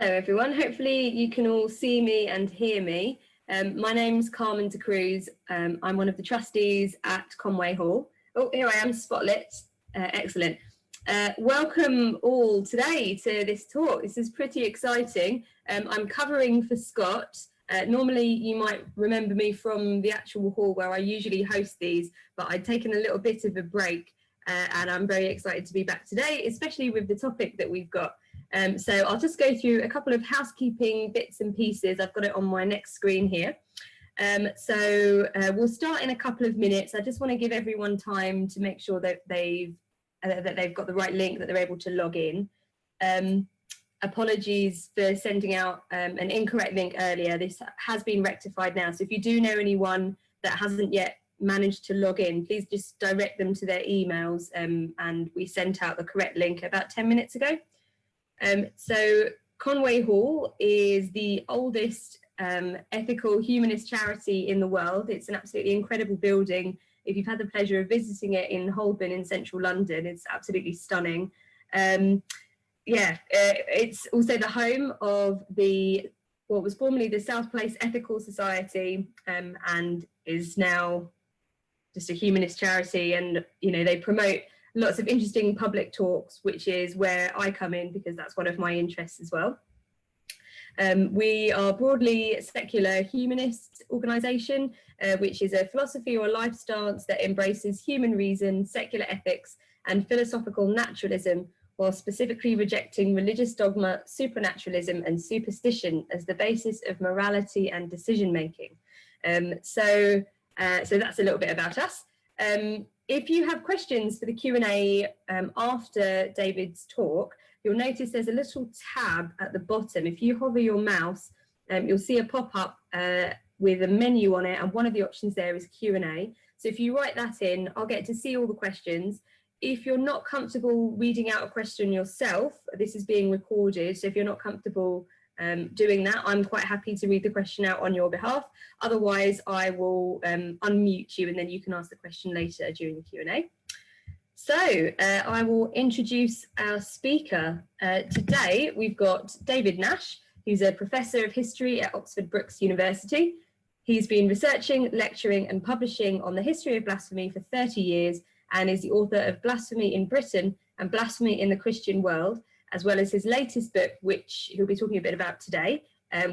Hello everyone, hopefully you can all see me and hear me. My name's Carmen de Cruz. I'm one of the trustees at Conway Hall. Oh, here I am, spotlit. Excellent. Welcome all today to this talk. This is pretty exciting. I'm covering for Scott. Normally you might remember me from the actual hall where I usually host these, but I'd taken a little bit of a break and I'm very excited to be back today, especially with the topic that we've got. So I'll just go through a couple of housekeeping bits and pieces. I've got it on my next screen here. We'll start in a couple of minutes. I just want to give everyone time to make sure that they've got the right link, that they're able to log in. Apologies for sending out an incorrect link earlier. This has been rectified now. So if you do know anyone that hasn't yet managed to log in, please just direct them to their emails, and we sent out the correct link about 10 minutes ago. So Conway Hall is the oldest ethical humanist charity in the world. It's an absolutely incredible building. If you've had the pleasure of visiting it in Holborn in central London, it's absolutely stunning. It's also the home of what was formerly the South Place Ethical Society, and is now just a humanist charity. And they promote lots of interesting public talks, which is where I come in because that's one of my interests as well. We are broadly a secular humanist organisation, which is a philosophy or life stance that embraces human reason, secular ethics and philosophical naturalism, while specifically rejecting religious dogma, supernaturalism and superstition as the basis of morality and decision making. So that's a little bit about us. If you have questions for the Q&A after David's talk, you'll notice there's a little tab at the bottom. If you hover your mouse, you'll see a pop-up with a menu on it, and one of the options there is Q&A. So if you write that in, I'll get to see all the questions. If you're not comfortable reading out a question yourself, this is being recorded, so if you're not comfortable doing that, I'm quite happy to read the question out on your behalf. Otherwise, I will unmute you and then you can ask the question later during the Q&A. So I will introduce our speaker. Today, we've got David Nash, who's a professor of history at Oxford Brookes University. He's been researching, lecturing and publishing on the history of blasphemy for 30 years and is the author of Blasphemy in Britain and Blasphemy in the Christian World, as well as his latest book, which he'll be talking a bit about today,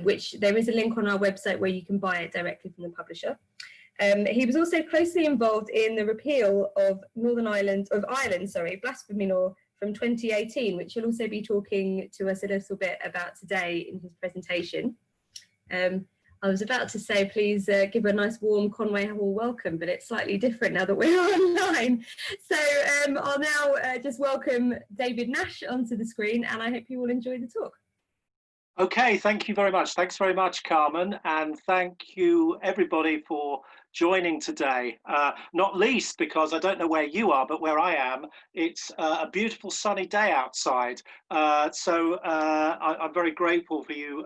which there is a link on our website where you can buy it directly from the publisher. He was also closely involved in the repeal of Ireland's blasphemy law from 2018, which he'll also be talking to us a little bit about today in his presentation. I was about to say, please give a nice warm Conway Hall welcome, but it's slightly different now that we're online. So I'll now just welcome David Nash onto the screen, and I hope you all enjoy the talk. Okay, thank you very much. Thanks very much, Carmen, and thank you everybody for joining today. Not least because I don't know where you are, but where I am, it's a beautiful sunny day outside. So I'm very grateful for you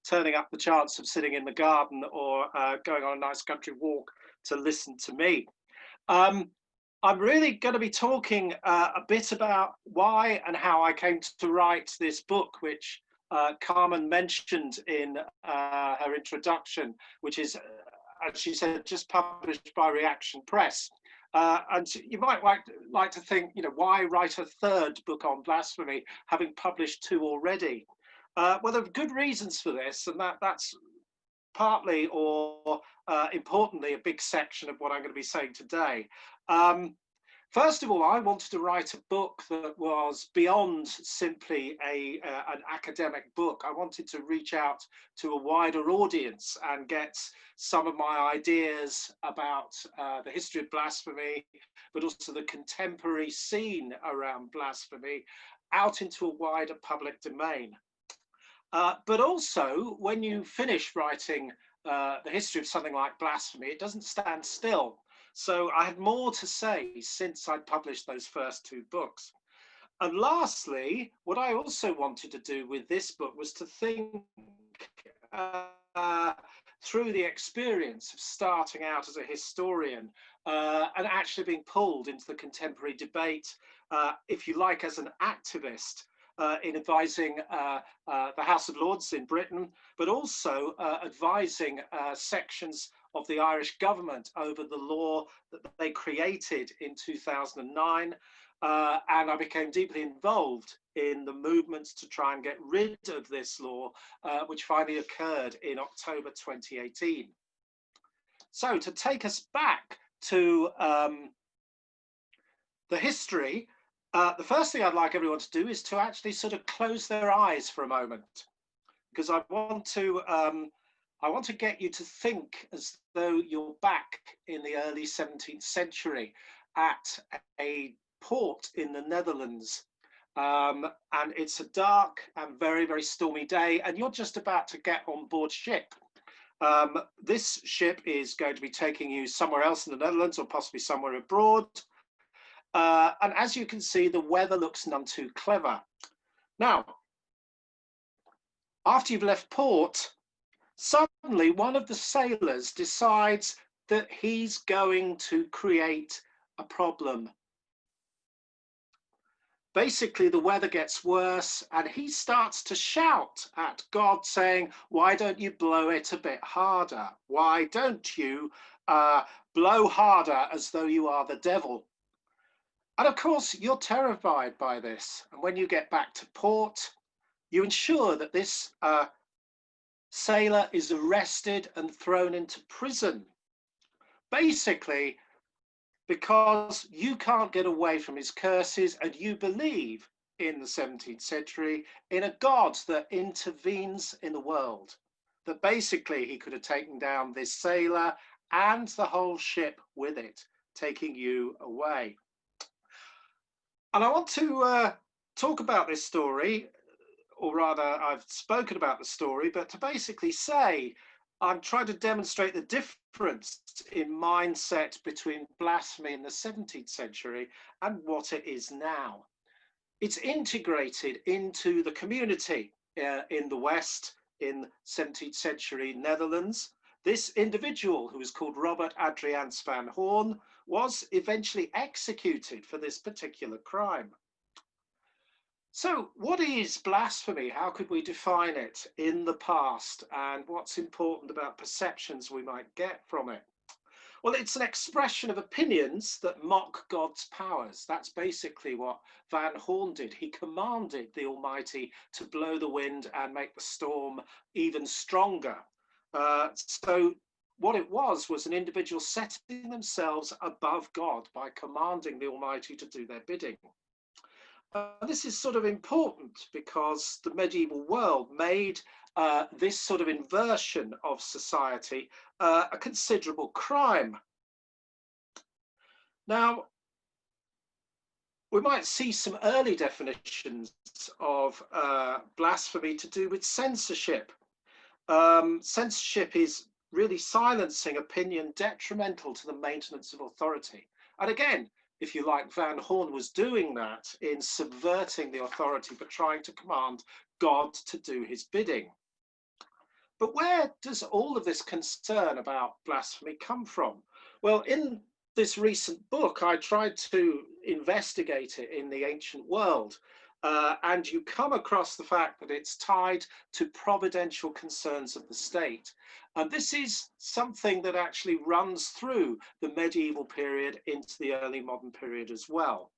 turning up the chance of sitting in the garden or going on a nice country walk to listen to me. I'm really going to be talking a bit about why and how I came to write this book, which Carmen mentioned in her introduction, which is, as she said, just published by Reaction Press. And you might like to think, why write a third book on blasphemy, having published two already? Well, there are good reasons for this, and that's partly or importantly a big section of what I'm going to be saying today. First of all, I wanted to write a book that was beyond simply an academic book. I wanted to reach out to a wider audience and get some of my ideas about the history of blasphemy, but also the contemporary scene around blasphemy out into a wider public domain. But also, when you finish writing the history of something like blasphemy, it doesn't stand still. So I had more to say since I published those first two books. And lastly, what I also wanted to do with this book was to think through the experience of starting out as a historian and actually being pulled into the contemporary debate, if you like, as an activist, in advising the House of Lords in Britain, but also advising sections of the Irish government over the law that they created in 2009. And I became deeply involved in the movements to try and get rid of this law, which finally occurred in October 2018. So to take us back to the history, the first thing I'd like everyone to do is to actually sort of close their eyes for a moment, because I want to get you to think as though you're back in the early 17th century at a port in the Netherlands, and it's a dark and very, very stormy day, and you're just about to get on board ship. This ship is going to be taking you somewhere else in the Netherlands or possibly somewhere abroad. And as you can see, the weather looks none too clever. Now, after you've left port, suddenly one of the sailors decides that he's going to create a problem. Basically, the weather gets worse and he starts to shout at God saying, why don't you blow it a bit harder? Why don't you blow harder as though you are the devil? And of course, you're terrified by this. And when you get back to port, you ensure that this sailor is arrested and thrown into prison. Basically, because you can't get away from his curses and you believe in the 17th century in a God that intervenes in the world. That basically he could have taken down this sailor and the whole ship with it, taking you away. And I want to talk about this story, or rather I've spoken about the story, but to basically say I'm trying to demonstrate the difference in mindset between blasphemy in the 17th century and what it is now. It's integrated into the community in the West, in 17th century Netherlands. This individual, who was called Robert Adriaans van Hoorn, was eventually executed for this particular crime. So what is blasphemy? How could we define it in the past? And what's important about perceptions we might get from it? Well, it's an expression of opinions that mock God's powers. That's basically what Van Hoorn did. He commanded the Almighty to blow the wind and make the storm even stronger. So what it was an individual setting themselves above God by commanding the Almighty to do their bidding. This is sort of important because the medieval world made this sort of inversion of society a considerable crime. Now, we might see some early definitions of blasphemy to do with censorship. Censorship is really silencing opinion detrimental to the maintenance of authority. And again, if you like, Van Hoorn was doing that in subverting the authority, but trying to command God to do his bidding. But where does all of this concern about blasphemy come from? Well, in this recent book, I tried to investigate it in the ancient world. And you come across the fact that it's tied to providential concerns of the state. And this is something that actually runs through the medieval period into the early modern period as well.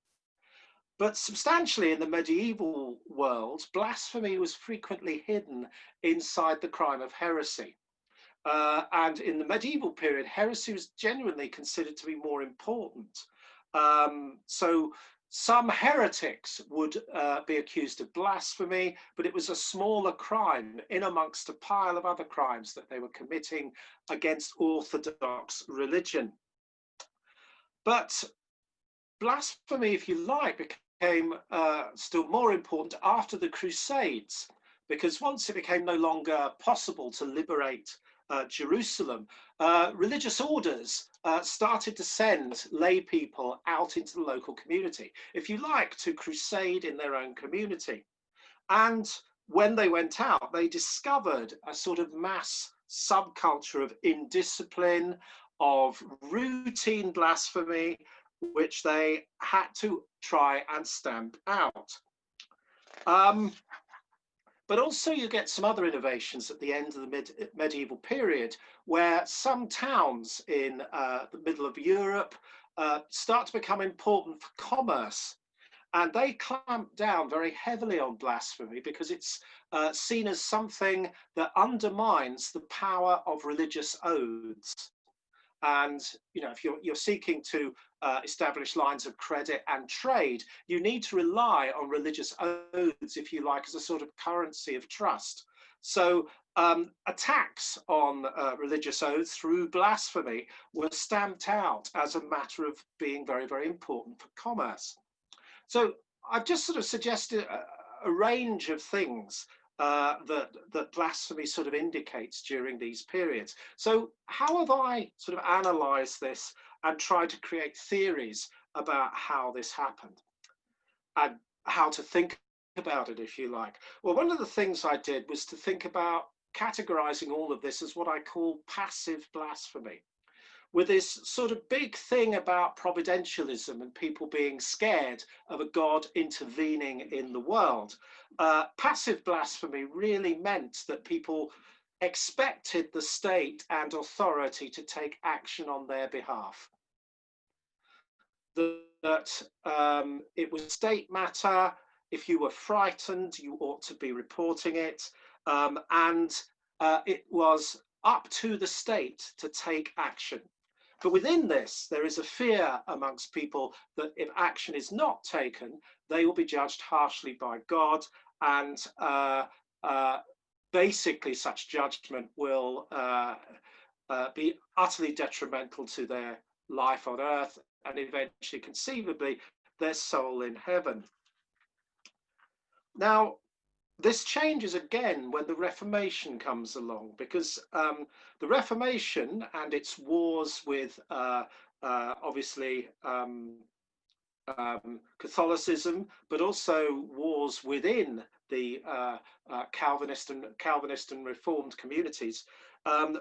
But substantially in the medieval world, blasphemy was frequently hidden inside the crime of heresy. And in the medieval period, heresy was genuinely considered to be more important. So some heretics would be accused of blasphemy, but it was a smaller crime in amongst a pile of other crimes that they were committing against Orthodox religion. But blasphemy, if you like, became still more important after the Crusades, because once it became no longer possible to liberate Jerusalem, religious orders started to send lay people out into the local community, if you like, to crusade in their own community. And when they went out, they discovered a sort of mass subculture of indiscipline, of routine blasphemy, which they had to try and stamp out. But also you get some other innovations at the end of the medieval period, where some towns in the middle of Europe start to become important for commerce. And they clamp down very heavily on blasphemy because it's seen as something that undermines the power of religious oaths. And if you're seeking to establish lines of credit and trade, you need to rely on religious oaths, if you like, as a sort of currency of trust. So attacks on religious oaths through blasphemy were stamped out as a matter of being very, very important for commerce. So I've just sort of suggested a range of things that blasphemy sort of indicates during these periods. So how have I sort of analysed this and tried to create theories about how this happened and how to think about it, if you like? Well, one of the things I did was to think about categorising all of this as what I call passive blasphemy, with this sort of big thing about providentialism and people being scared of a God intervening in the world. Passive blasphemy really meant that people expected the state and authority to take action on their behalf. That it was state matter. If you were frightened, you ought to be reporting it. And it was up to the state to take action. But within this, there is a fear amongst people that if action is not taken, they will be judged harshly by God, and basically such judgment will be utterly detrimental to their life on earth and eventually, conceivably, their soul in heaven. Now, this changes again when the Reformation comes along, because the Reformation and its wars with obviously Catholicism, but also wars within the Calvinist and Reformed communities,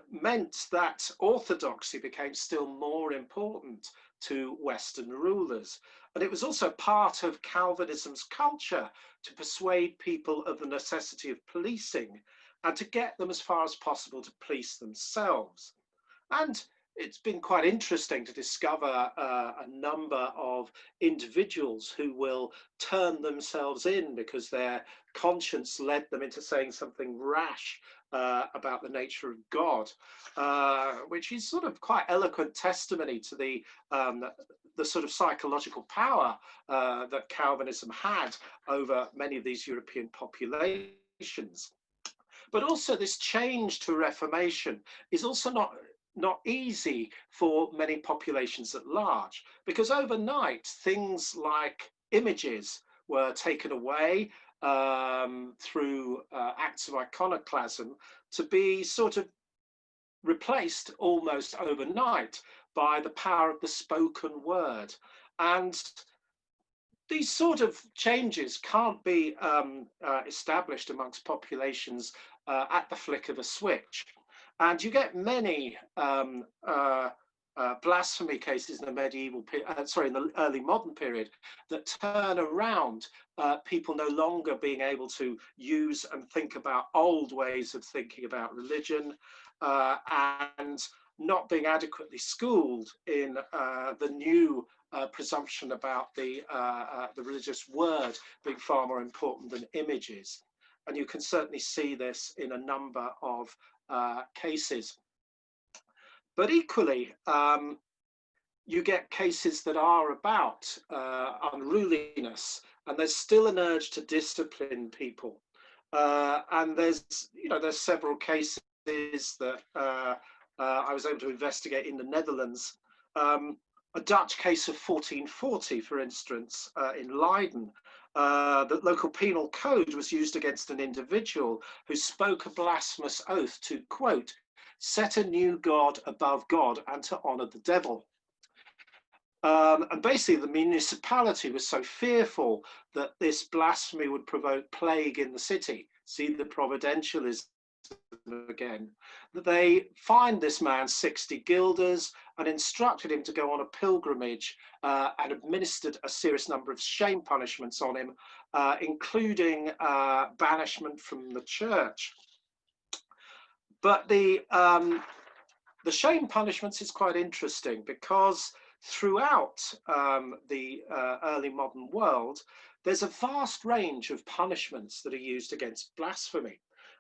meant that orthodoxy became still more important to Western rulers. And it was also part of Calvinism's culture to persuade people of the necessity of policing and to get them as far as possible to police themselves. And it's been quite interesting to discover a number of individuals who will turn themselves in because their conscience led them into saying something rash about the nature of God, which is sort of quite eloquent testimony to the sort of psychological power that Calvinism had over many of these European populations. But also this change to Reformation is also not easy for many populations at large, because overnight things like images were taken away through acts of iconoclasm to be sort of replaced almost overnight by the power of the spoken word. And these sort of changes can't be established amongst populations at the flick of a switch. And you get many blasphemy cases in the medieval, in the early modern period that turn around people no longer being able to use and think about old ways of thinking about religion, and not being adequately schooled in the new presumption about the religious word being far more important than images. And you can certainly see this in a number of cases. But equally, you get cases that are about unruliness, and there's still an urge to discipline people. And there's several cases that I was able to investigate in the Netherlands. A Dutch case of 1440, for instance, in Leiden, the local penal code was used against an individual who spoke a blasphemous oath to, quote, set a new God above God and to honor the devil. And basically the municipality was so fearful that this blasphemy would provoke plague in the city. See the providentialism again, that they fined this man 60 guilders and instructed him to go on a pilgrimage and administered a serious number of shame punishments on him, including banishment from the church. But the shame punishments is quite interesting, because throughout the early modern world, there's a vast range of punishments that are used against blasphemy.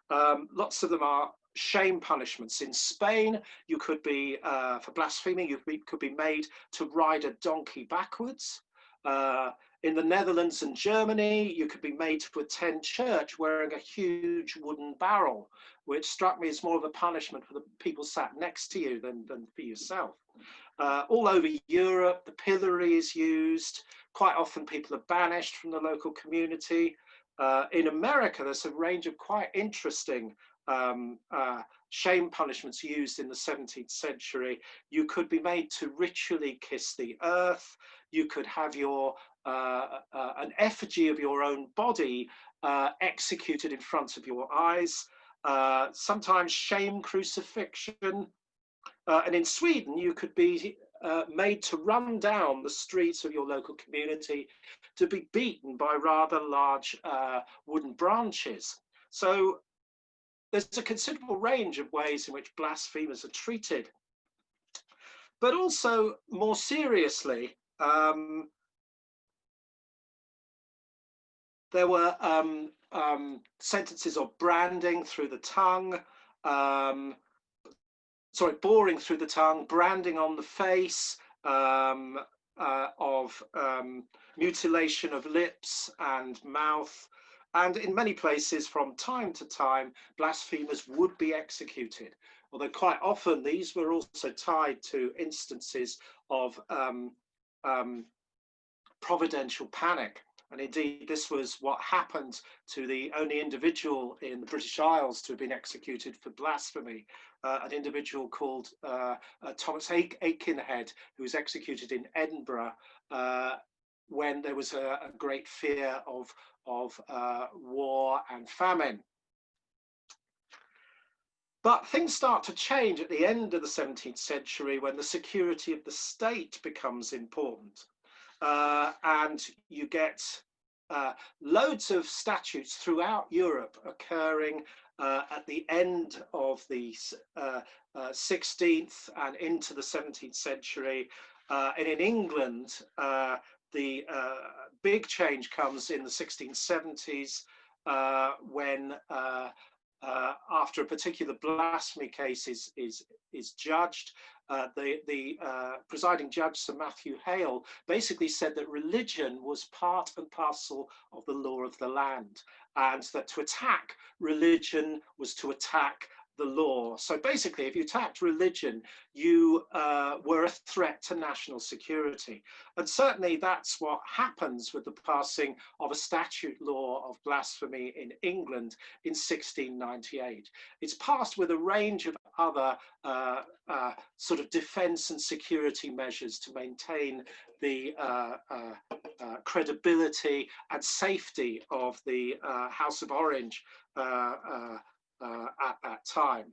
Lots of them are shame punishments. In Spain, you could be, for blasphemy, you could be made to ride a donkey backwards. In the Netherlands and Germany, you could be made to attend church wearing a huge wooden barrel, which struck me as more of a punishment for the people sat next to you than for yourself. All over Europe, the pillory is used. Quite often people are banished from the local community. In America, there's a range of quite interesting shame punishments used in the 17th century. You could be made to ritually kiss the earth. You could have your an effigy of your own body executed in front of your eyes. Sometimes shame crucifixion. And in Sweden, you could be made to run down the streets of your local community to be beaten by rather large wooden branches. So there's a considerable range of ways in which blasphemers are treated. But also, more seriously, there were sentences of branding through the tongue, boring through the tongue, branding on the face, of mutilation of lips and mouth. And in many places, from time to time, blasphemers would be executed, although quite often these were also tied to instances of providential panic. And indeed, this was what happened to the only individual in the British Isles to have been executed for blasphemy, an individual called Thomas Aikenhead, who was executed in Edinburgh when there was a great fear of war and famine. But things start to change at the end of the 17th century, when the security of the state becomes important. And you get loads of statutes throughout Europe occurring at the end of the 16th and into the 17th century. And in England, the big change comes in the 1670s when after a particular blasphemy case is judged, the presiding judge, Sir Matthew Hale, basically said that religion was part and parcel of the law of the land, and that to attack religion was to attack the law. So basically, if you attacked religion, you were a threat to national security. And certainly that's what happens with the passing of a statute law of blasphemy in England in 1698. It's passed with a range of other sort of defense and security measures to maintain the credibility and safety of the House of Orange at that time.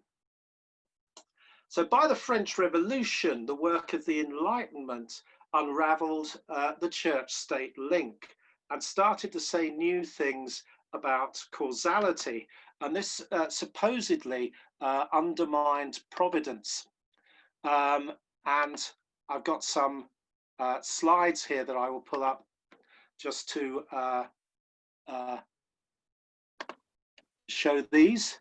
So by the French Revolution, the work of the Enlightenment unraveled the church-state link and started to say new things about causality. And this supposedly undermined providence. And I've got some slides here that I will pull up just to show these.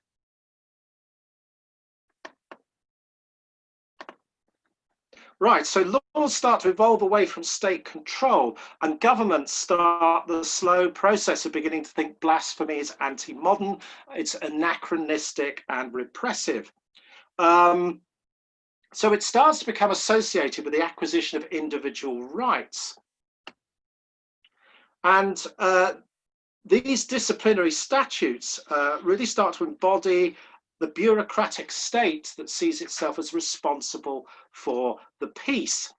Right, so laws start to evolve away from state control, and governments start the slow process of beginning to think blasphemy is anti-modern, it's anachronistic and repressive. So it starts to become associated with the acquisition of individual rights. And these disciplinary statutes really start to embody the bureaucratic state that sees itself as responsible for the peace.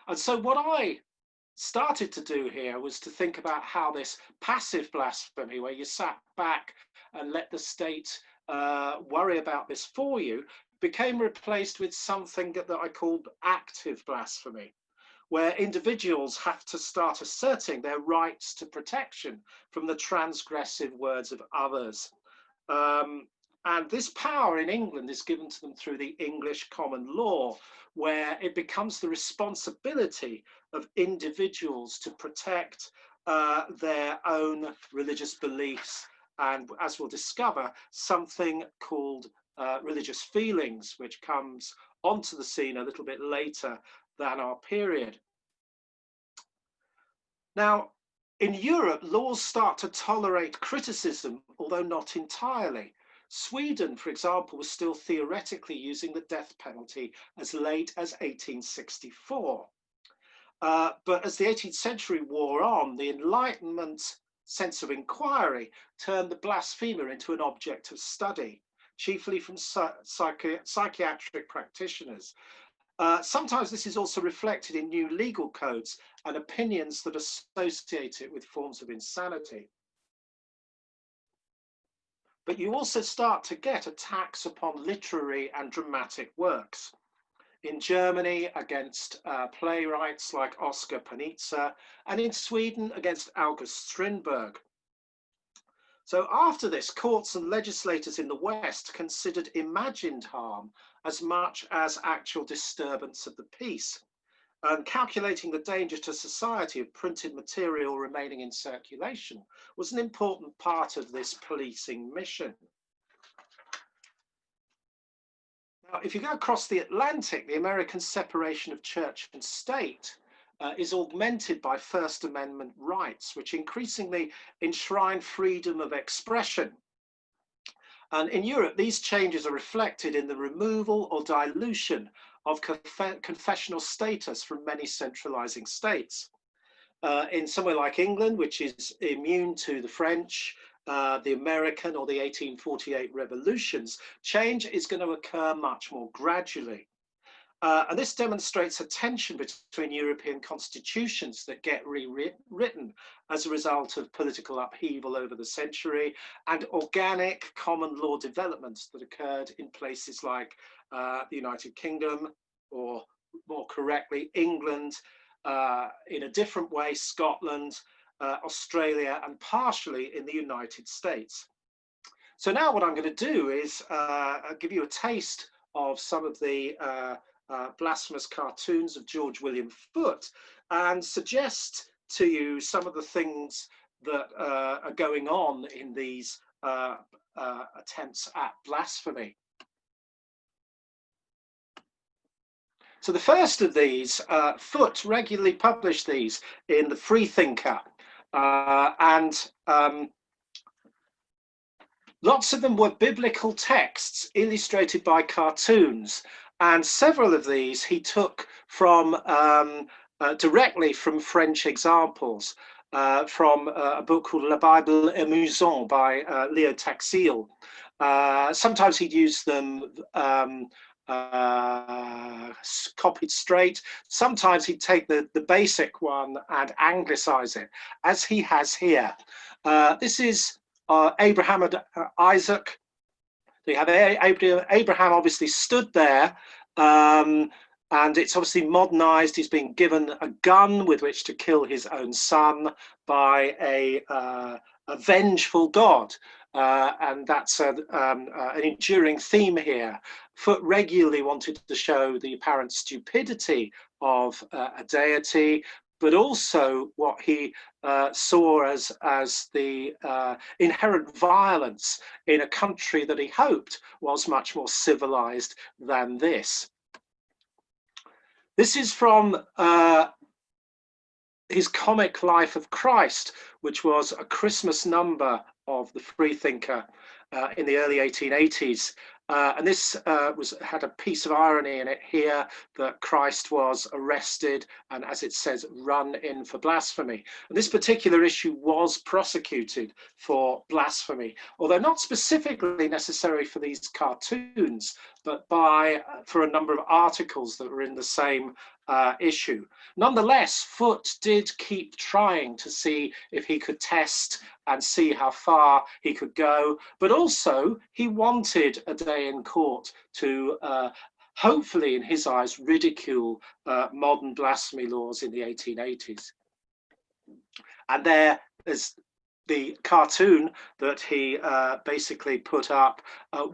And so what I started to do here was to think about how this passive blasphemy, where you sat back and let the state worry about this for you, became replaced with something that I called active blasphemy, where individuals have to start asserting their rights to protection from the transgressive words of others. And this power in England is given to them through the English common law, where it becomes the responsibility of individuals to protect their own religious beliefs, and, as we'll discover, something called religious feelings, which comes onto the scene a little bit later than our period. Now, in Europe, laws start to tolerate criticism, although not entirely. Sweden, for example, was still theoretically using the death penalty as late as 1864. But as the 18th century wore on, the Enlightenment sense of inquiry turned the blasphemer into an object of study, chiefly from psychiatric practitioners. Sometimes this is also reflected in new legal codes and opinions that associate it with forms of insanity. But you also start to get attacks upon literary and dramatic works. In Germany, against playwrights like Oskar Panizza, and in Sweden against August Strindberg. So after this, courts and legislators in the West considered imagined harm as much as actual disturbance of the peace. And calculating the danger to society of printed material remaining in circulation was an important part of this policing mission. Now, if you go across the Atlantic, the American separation of church and state is augmented by First Amendment rights, which increasingly enshrine freedom of expression. And in Europe, these changes are reflected in the removal or dilution of confessional status from many centralizing states. In somewhere like England, which is immune to the French, the American or the 1848 revolutions, change is going to occur much more gradually. And this demonstrates a tension between European constitutions that get rewritten as a result of political upheaval over the century and organic common law developments that occurred in places like the United Kingdom, or more correctly, England, in a different way, Scotland, Australia, and partially in the United States. So now what I'm going to do is give you a taste of some of the blasphemous cartoons of George William Foote and suggest to you some of the things that are going on in these attempts at blasphemy. So the first of these, Foote regularly published these in the Freethinker, and lots of them were biblical texts illustrated by cartoons, and several of these he took from directly from French examples, from a book called La Bible Amusant by Leo Taxil. Sometimes he'd use them copied straight. Sometimes he'd take the basic one and anglicize it, as he has here. This is Abraham and Isaac. They have Abraham obviously stood there, and it's obviously modernized. He's been given a gun with which to kill his own son by a vengeful God. And that's an enduring theme here. Foote regularly wanted to show the apparent stupidity of a deity, but also what he saw as the inherent violence in a country that he hoped was much more civilized than this. This is from his comic Life of Christ, which was a Christmas number of the Freethinker in the early 1880s. And this had a piece of irony in it here, that Christ was arrested and, as it says, run in for blasphemy. And this particular issue was prosecuted for blasphemy, although not specifically necessary for these cartoons, but for a number of articles that were in the same issue. Nonetheless, Foote did keep trying to see if he could test and see how far he could go, but also he wanted a day in court to hopefully, in his eyes, ridicule modern blasphemy laws in the 1880s. And there is the cartoon that he basically put up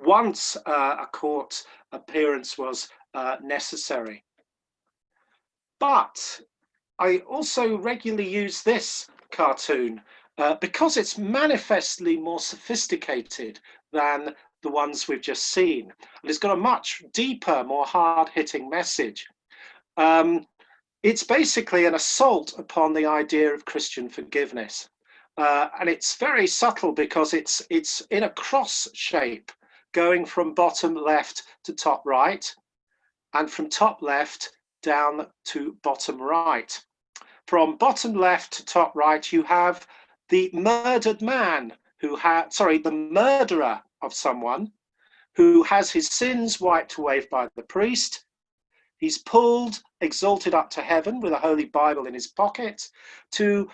once a court appearance was necessary. But I also regularly use this cartoon because it's manifestly more sophisticated than the ones we've just seen. And it's got a much deeper, more hard-hitting message. It's basically an assault upon the idea of Christian forgiveness. And it's very subtle because it's in a cross shape, going from bottom left to top right, and from top left down to bottom right. From bottom left to top right, you have the murdered man who the murderer of someone who has his sins wiped away by the priest. He's pulled, exalted up to heaven with a Holy Bible in his pocket to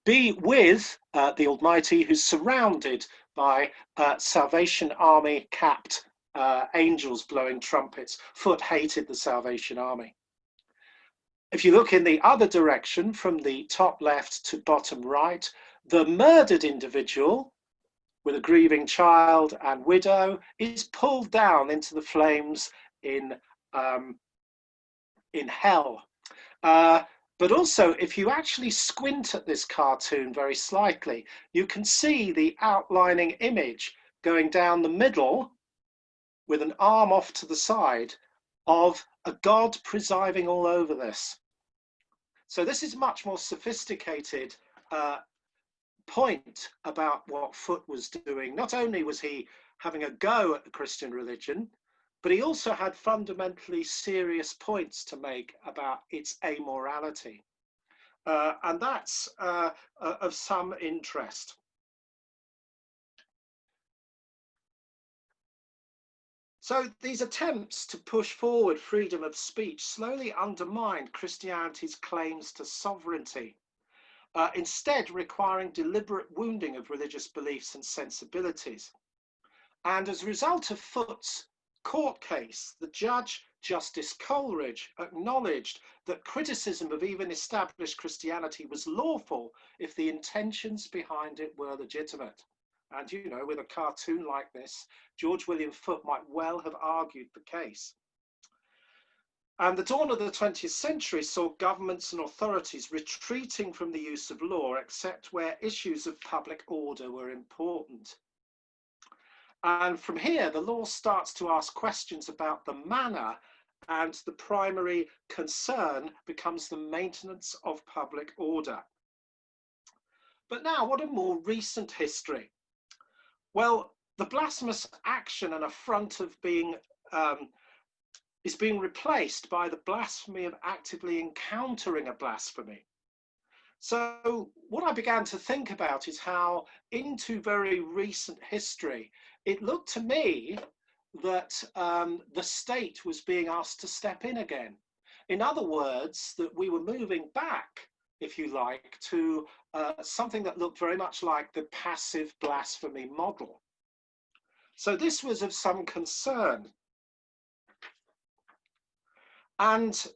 be with the Almighty, who's surrounded by Salvation Army capped angels blowing trumpets. Foote hated the Salvation Army. If you look in the other direction, from the top left to bottom right, the murdered individual with a grieving child and widow is pulled down into the flames in hell. But also, if you actually squint at this cartoon very slightly, you can see the outlining image going down the middle with an arm off to the side of a God presiding all over this. So this is much more sophisticated point about what Foote was doing. Not only was he having a go at the Christian religion, but he also had fundamentally serious points to make about its amorality. And that's of some interest. So these attempts to push forward freedom of speech slowly undermined Christianity's claims to sovereignty, instead requiring deliberate wounding of religious beliefs and sensibilities. And as a result of Foote's court case, the judge, Justice Coleridge, acknowledged that criticism of even established Christianity was lawful if the intentions behind it were legitimate. And, you know, with a cartoon like this, George William Foote might well have argued the case. And the dawn of the 20th century saw governments and authorities retreating from the use of law, except where issues of public order were important. And from here, the law starts to ask questions about the manner, and the primary concern becomes the maintenance of public order. But now, what a more recent history? Well, the blasphemous action and affront of being is being replaced by the blasphemy of actively encountering a blasphemy. So what I began to think about is how, into very recent history, it looked to me that the state was being asked to step in again. In other words, that we were moving back, if you like, to something that looked very much like the passive blasphemy model. So this was of some concern. And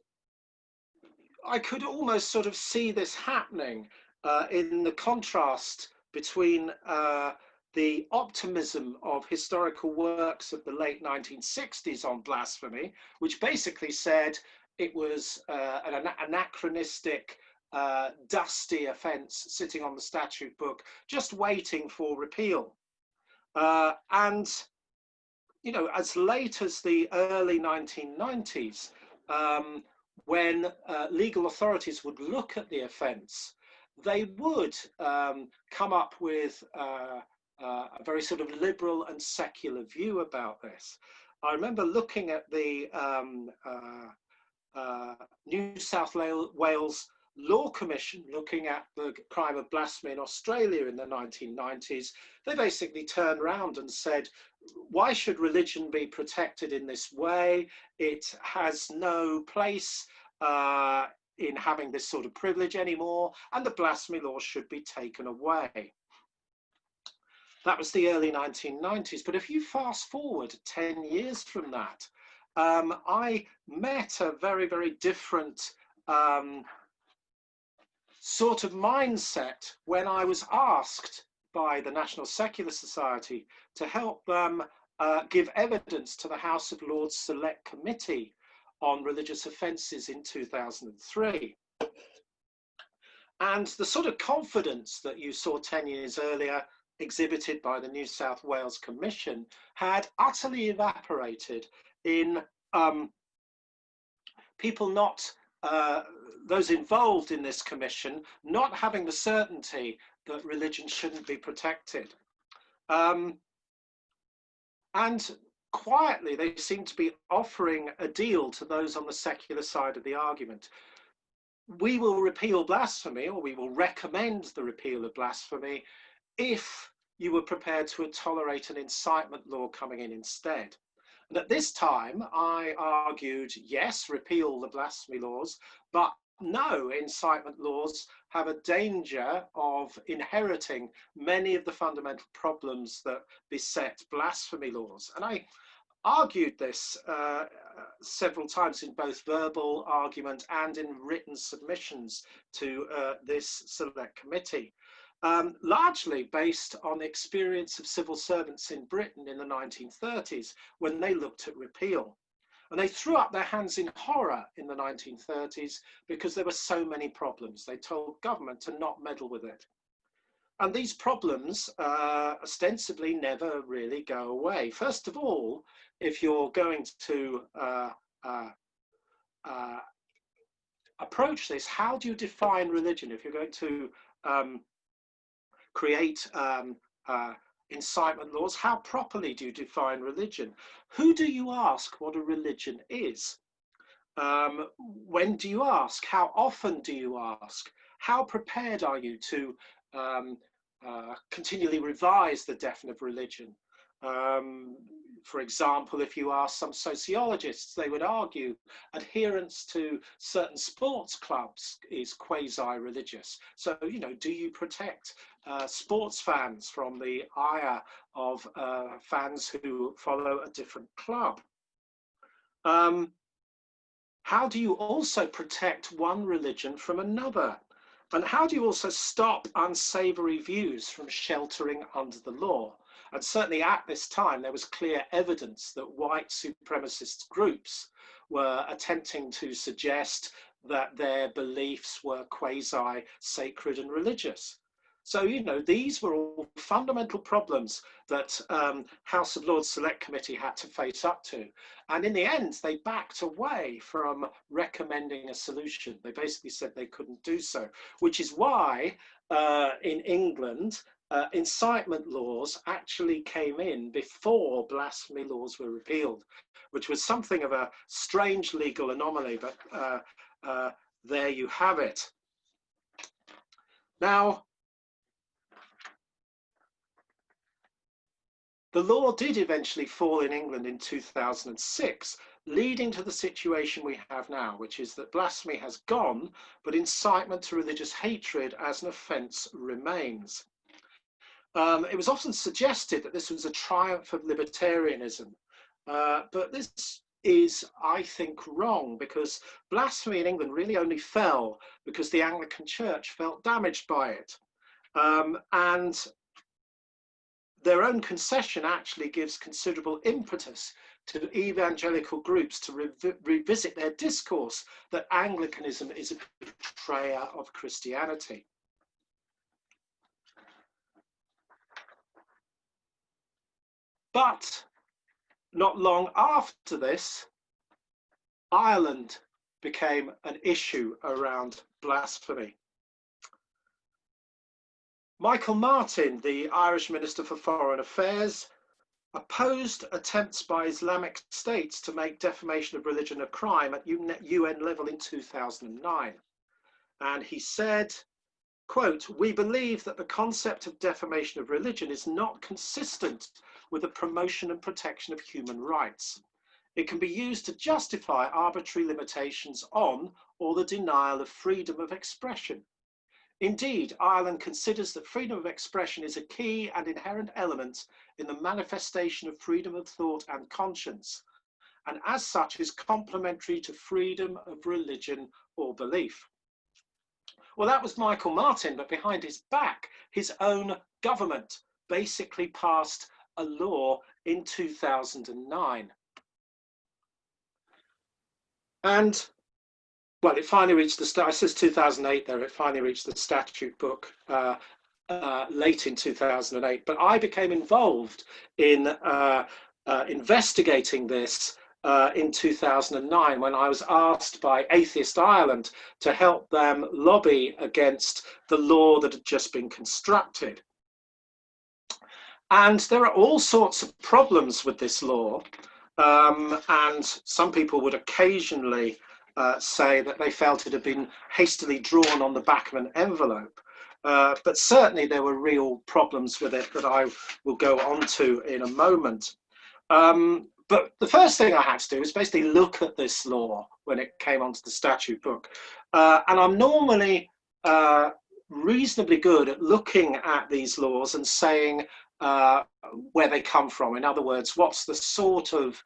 I could almost sort of see this happening in the contrast between the optimism of historical works of the late 1960s on blasphemy, which basically said it was an anachronistic, dusty offence sitting on the statute book, just waiting for repeal. And, you know, as late as the early 1990s, when legal authorities would look at the offence, they would come up with a very sort of liberal and secular view about this. I remember looking at the New South Wales Law Commission looking at the crime of blasphemy in Australia in the 1990s. They basically turned around and said, why should religion be protected in this way? It has no place in having this sort of privilege anymore, and the blasphemy laws should be taken away. That was the early 1990s. But if you fast forward 10 years from that, I met a very, very different sort of mindset when I was asked by the National Secular Society to help them give evidence to the House of Lords Select Committee on religious offences in 2003. And the sort of confidence that you saw 10 years earlier exhibited by the New South Wales Commission had utterly evaporated in people not, those involved in this commission, not having the certainty that religion shouldn't be protected. And quietly, they seem to be offering a deal to those on the secular side of the argument. We will repeal blasphemy, or we will recommend the repeal of blasphemy, if you were prepared to tolerate an incitement law coming in instead. And at this time, I argued, yes, repeal the blasphemy laws, but no, incitement laws have a danger of inheriting many of the fundamental problems that beset blasphemy laws. And I argued this several times in both verbal argument and in written submissions to this select committee, largely based on the experience of civil servants in Britain in the 1930s when they looked at repeal. And they threw up their hands in horror in the 1930s because there were so many problems. They told government to not meddle with it. And these problems ostensibly never really go away. First of all, if you're going to approach this, how do you define religion? If you're going to create incitement laws, how properly do you define religion? Who do you ask what a religion is? When do you ask? How often do you ask? How prepared are you to continually revise the definition of religion? For example, if you ask some sociologists, they would argue adherence to certain sports clubs is quasi-religious. So, you know, do you protect sports fans from the ire of fans who follow a different club? How do you also protect one religion from another? And how do you also stop unsavory views from sheltering under the law? And certainly at this time, there was clear evidence that white supremacist groups were attempting to suggest that their beliefs were quasi-sacred and religious. So, you know, these were all fundamental problems that House of Lords Select Committee had to face up to. And in the end, they backed away from recommending a solution. They basically said they couldn't do so, which is why in England, incitement laws actually came in before blasphemy laws were repealed, which was something of a strange legal anomaly, but there you have it. Now, the law did eventually fall in England in 2006, leading to the situation we have now, which is that blasphemy has gone, but incitement to religious hatred as an offence remains. It was often suggested that this was a triumph of libertarianism, but this is, I think, wrong, because blasphemy in England really only fell because the Anglican Church felt damaged by it. And their own concession actually gives considerable impetus to evangelical groups to revisit their discourse that Anglicanism is a betrayer of Christianity. But not long after this, Ireland became an issue around blasphemy. Michael Martin, the Irish Minister for Foreign Affairs, opposed attempts by Islamic states to make defamation of religion a crime at UN level in 2009. And he said, quote, "We believe that the concept of defamation of religion is not consistent with the promotion and protection of human rights. It can be used to justify arbitrary limitations on or the denial of freedom of expression. Indeed, Ireland considers that freedom of expression is a key and inherent element in the manifestation of freedom of thought and conscience, and as such is complementary to freedom of religion or belief. Well, that was Michael Martin, but behind his back, his own government basically passed a law in 2009. And, well, it finally reached it says 2008 there, it finally reached the statute book late in 2008. But I became involved in investigating this in 2009 when I was asked by Atheist Ireland to help them lobby against the law that had just been constructed. And there are all sorts of problems with this law, and some people would occasionally say that they felt it had been hastily drawn on the back of an envelope. But certainly there were real problems with it that I will go on to in a moment. But the first thing I had to do was basically look at this law when it came onto the statute book. And I'm normally reasonably good at looking at these laws and saying where they come from. In other words, what's the sort of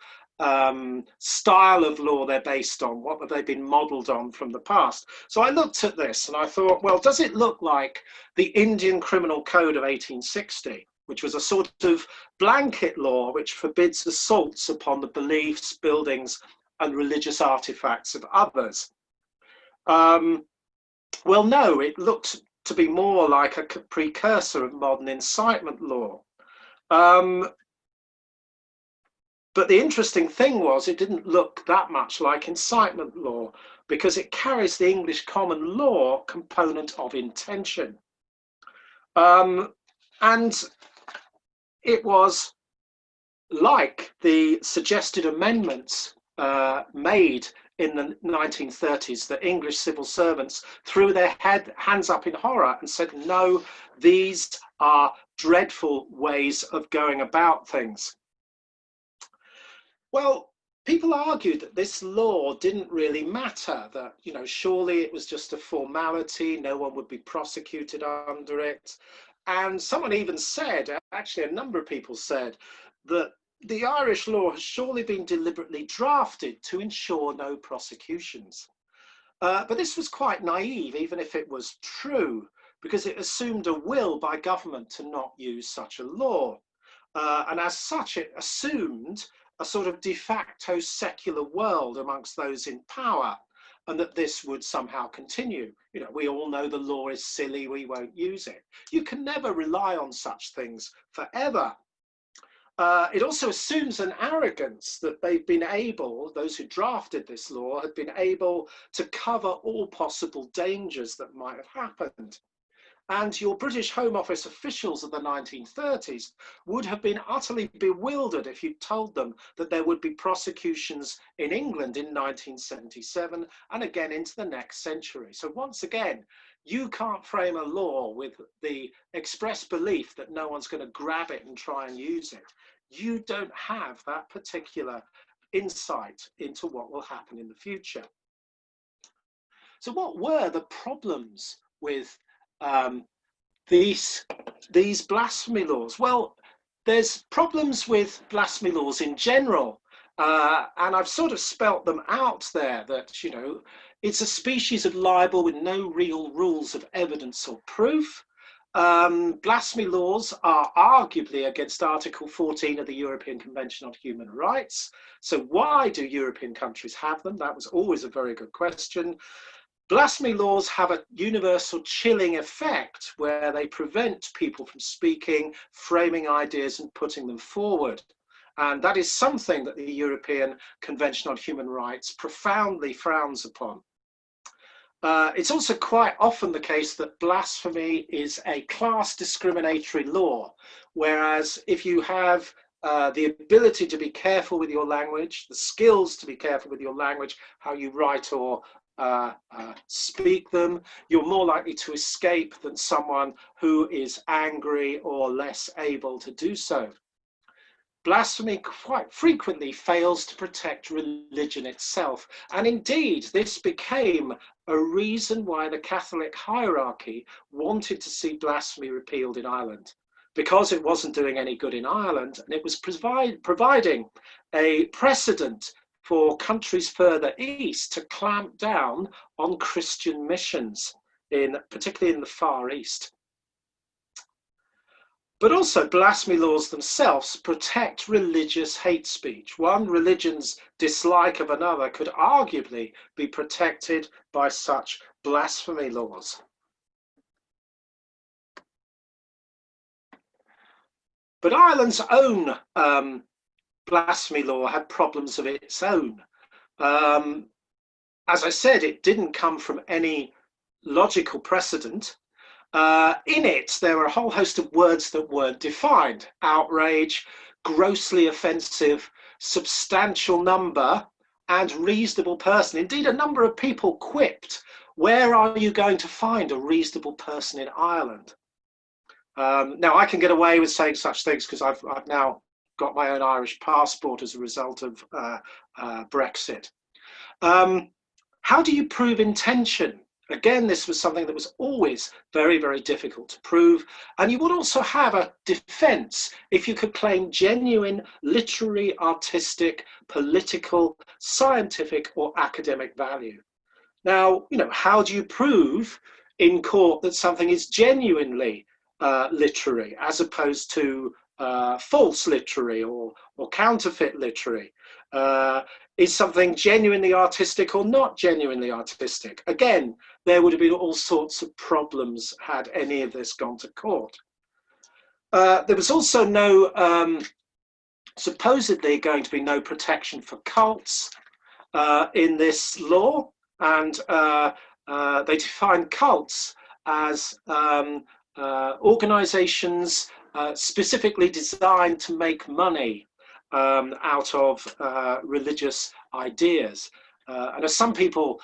style of law they're based on? What have they been modelled on from the past? So I looked at this and I thought, well, does it look like the Indian Criminal Code of 1860, which was a sort of blanket law which forbids assaults upon the beliefs, buildings, and religious artifacts of others? Well, no, it looked to be more like a precursor of modern incitement law. But the interesting thing was it didn't look that much like incitement law because it carries the English common law component of intention. And it was like the suggested amendments made in the 1930s that English civil servants threw their hands up in horror and said, no, these are dreadful ways of going about things. Well, people argued that this law didn't really matter, that, you know, surely it was just a formality, no one would be prosecuted under it. And someone even said, actually a number of people said, that the Irish law has surely been deliberately drafted to ensure no prosecutions. But this was quite naive, even if it was true, because it assumed a will by government to not use such a law. And as such, it assumed a sort of de facto secular world amongst those in power, and that this would somehow continue. You know, we all know the law is silly, we won't use it. You can never rely on such things forever. It also assumes an arrogance that they've been able, those who drafted this law, had been able to cover all possible dangers that might have happened. And your British Home Office officials of the 1930s would have been utterly bewildered if you told them that there would be prosecutions in England in 1977 and again into the next century. So once again, you can't frame a law with the express belief that no one's going to grab it and try and use it. You don't have that particular insight into what will happen in the future. So what were the problems with these blasphemy laws? Well, there's problems with blasphemy laws in general, and I've sort of spelt them out there, that, you know, it's a species of libel with no real rules of evidence or proof. Blasphemy laws are arguably against Article 14 of the European Convention on Human Rights. So why do European countries have them? That was always a very good question. Blasphemy laws have a universal chilling effect where they prevent people from speaking, framing ideas and putting them forward. And that is something that the European Convention on Human Rights profoundly frowns upon. It's also quite often the case that blasphemy is a class discriminatory law, whereas if you have the ability to be careful with your language, the skills to be careful with your language, how you write or speak them, you're more likely to escape than someone who is angry or less able to do so. blasphemy quite frequently fails to protect religion itself. And indeed, this became a reason why the Catholic hierarchy wanted to see blasphemy repealed in Ireland, because it wasn't doing any good in Ireland, and it was providing a precedent for countries further east to clamp down on Christian missions, particularly in the Far East. But also, blasphemy laws themselves protect religious hate speech. One religion's dislike of another could arguably be protected by such blasphemy laws. But Ireland's own blasphemy law had problems of its own. As I said, it didn't come from any logical precedent. In it, there were a whole host of words that weren't defined: outrage, grossly offensive, substantial number, and reasonable person. Indeed, a number of people quipped, "Where are you going to find a reasonable person in Ireland?" Now, I can get away with saying such things because I've now got my own Irish passport as a result of Brexit. How do you prove intention? Again, this was something that was always very, very difficult to prove. And you would also have a defense if you could claim genuine literary, artistic, political, scientific, or academic value. Now, how do you prove in court that something is genuinely literary as opposed to false literary or counterfeit literary? Is something genuinely artistic or not genuinely artistic? Again, there would have been all sorts of problems had any of this gone to court. There was also supposedly going to be no protection for cults in this law, and they defined cults as organizations specifically designed to make money out of religious ideas. And as some people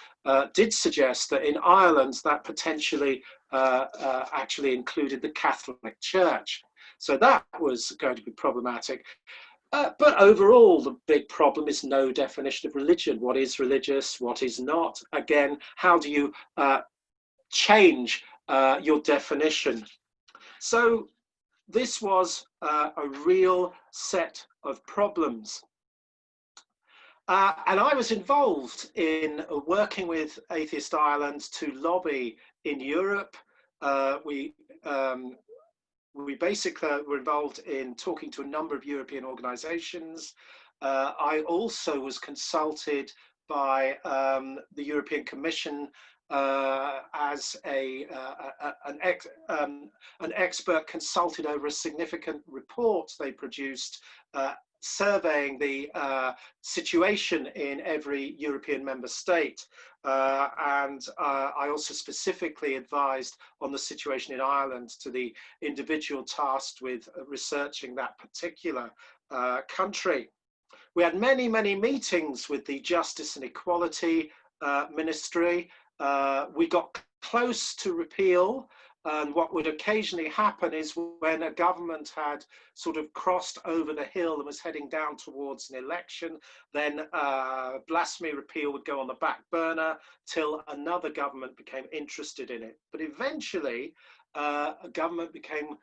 did suggest, that in Ireland that potentially actually included the Catholic Church. So that was going to be problematic. But overall, the big problem is no definition of religion. What is religious? What is not? Again, how do you change your definition? So this was a real set of problems. And I was involved in working with Atheist Ireland to lobby in Europe. We basically were involved in talking to a number of European organizations. I also was consulted by the European Commission as an expert consulted over a significant report they produced surveying the situation in every European member state. And I also specifically advised on the situation in Ireland to the individual tasked with researching that particular country. We had many, many meetings with the Justice and Equality Ministry. We got close to repeal, and what would occasionally happen is when a government had sort of crossed over the hill and was heading down towards an election, then blasphemy repeal would go on the back burner till another government became interested in it. But eventually, a government became